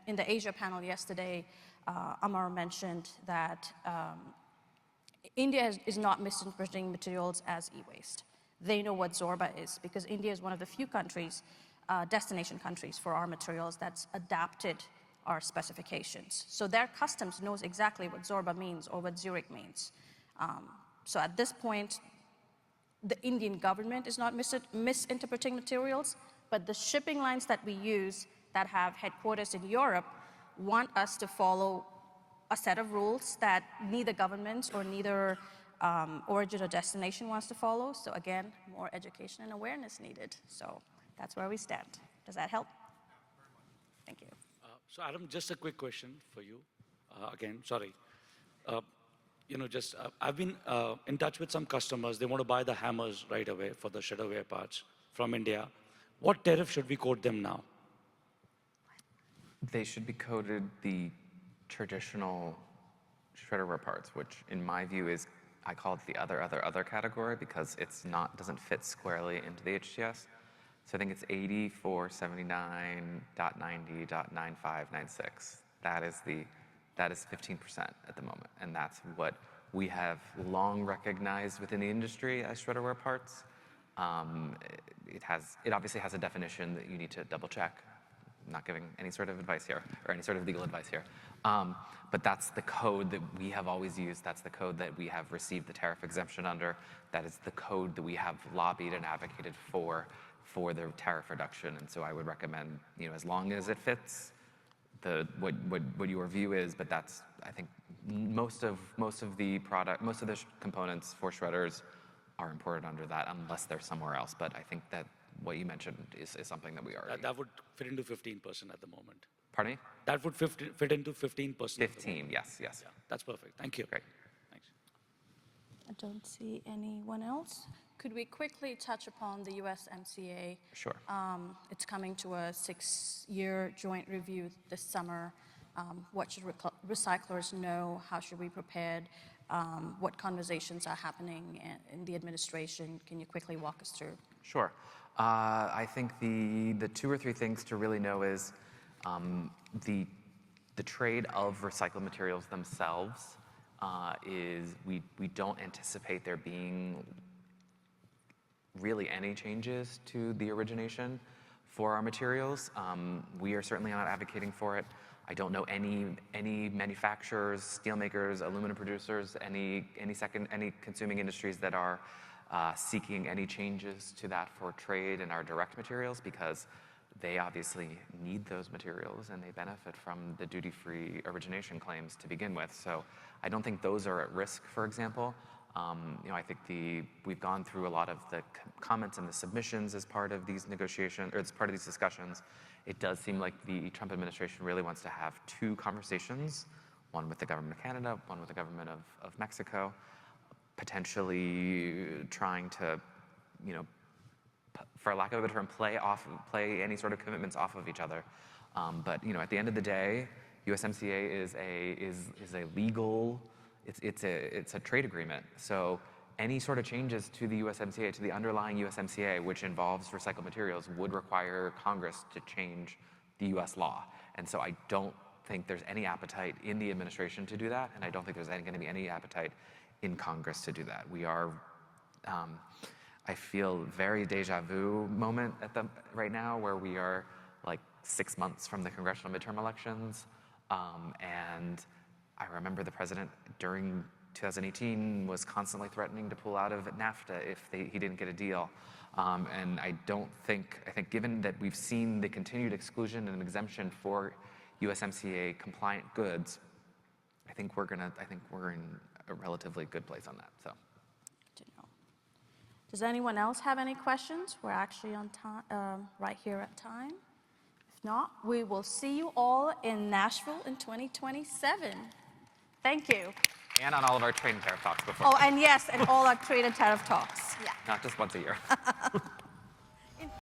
in the Asia panel yesterday, Amar mentioned that India is not misinterpreting materials as e-waste. They know what Zorba is, because India is one of the few countries, destination countries for our materials, that's adapted our specifications. So their customs knows exactly what Zorba means or what Zurich means. So at this point, the Indian government is not misinterpreting materials, but the shipping lines that we use that have headquarters in Europe want us to follow a set of rules that neither government or neither origin or destination wants to follow. So again, more education and awareness needed. So that's where we stand. Does that help? Thank you. So Adam, just a quick question for you. Again, sorry. I've been in touch with some customers. They want to buy the hammers right away for the shredder wear parts from India. What tariff should we quote them now? They should be coded the traditional shredder wear parts, which in my view is, I call it the other category, because it's not, doesn't fit squarely into the HTS. So I think it's 8479.90.9596. That is 15% at the moment, and that's what we have long recognized within the industry as shredder wear parts. It obviously has a definition that you need to double check. I'm not giving any sort of advice here, or any sort of legal advice here. But that's the code that we have always used. That's the code that we have received the tariff exemption under. That is the code that we have lobbied and advocated for the tariff reduction. And so I would recommend, as long as it fits what your view is, but that's, I think, most of the components for shredders are imported under that, unless they're somewhere else. But I think that what you mentioned is something that we already... That would fit into 15% at the moment. Pardon me? That would fit into 15%. 15, yes. Yeah, that's perfect. Thank you. Great. Thanks. I don't see anyone else. Could we quickly touch upon the USMCA? Sure. It's coming to a 6-year joint review this summer. What should recyclers know? How should we prepare? What conversations are happening in the administration? Can you quickly walk us through? Sure. I think the 2 or 3 things to really know is the trade of recycled materials themselves is we don't anticipate there being really any changes to the origination for our materials. We are certainly not advocating for it. I don't know any manufacturers, steel makers, aluminum producers, any consuming industries that are seeking any changes to that for trade in our direct materials, because they obviously need those materials and they benefit from the duty-free origination claims to begin with. So I don't think those are at risk, for example. I think we've gone through a lot of the comments and the submissions as part of these negotiations, or as part of these discussions. It does seem like the Trump administration really wants to have two conversations, one with the government of Canada, one with the government of Mexico, potentially trying to, for lack of a better term, play any sort of commitments off of each other. But at the end of the day, USMCA is a legal, it's a trade agreement. So any sort of changes to the USMCA, to the underlying USMCA, which involves recycled materials, would require Congress to change the US law. And so I don't think there's any appetite in the administration to do that, and I don't think there's going to be any appetite in Congress to do that. We are, I feel, very deja vu moment right now, where we are like 6 months from the congressional midterm elections, and I remember the president during 2018 was constantly threatening to pull out of NAFTA if he didn't get a deal. And I think given that we've seen the continued exclusion and exemption for USMCA compliant goods, I think we're in a relatively good place on that. So. Good to know. Does anyone else have any questions? We're actually on time, right here at time. If not, we will see you all in Nashville in 2027. Thank you. And on all of our trade and tariff talks before. Oh, and yes, and all our trade and tariff talks. Yeah. Not just once a year.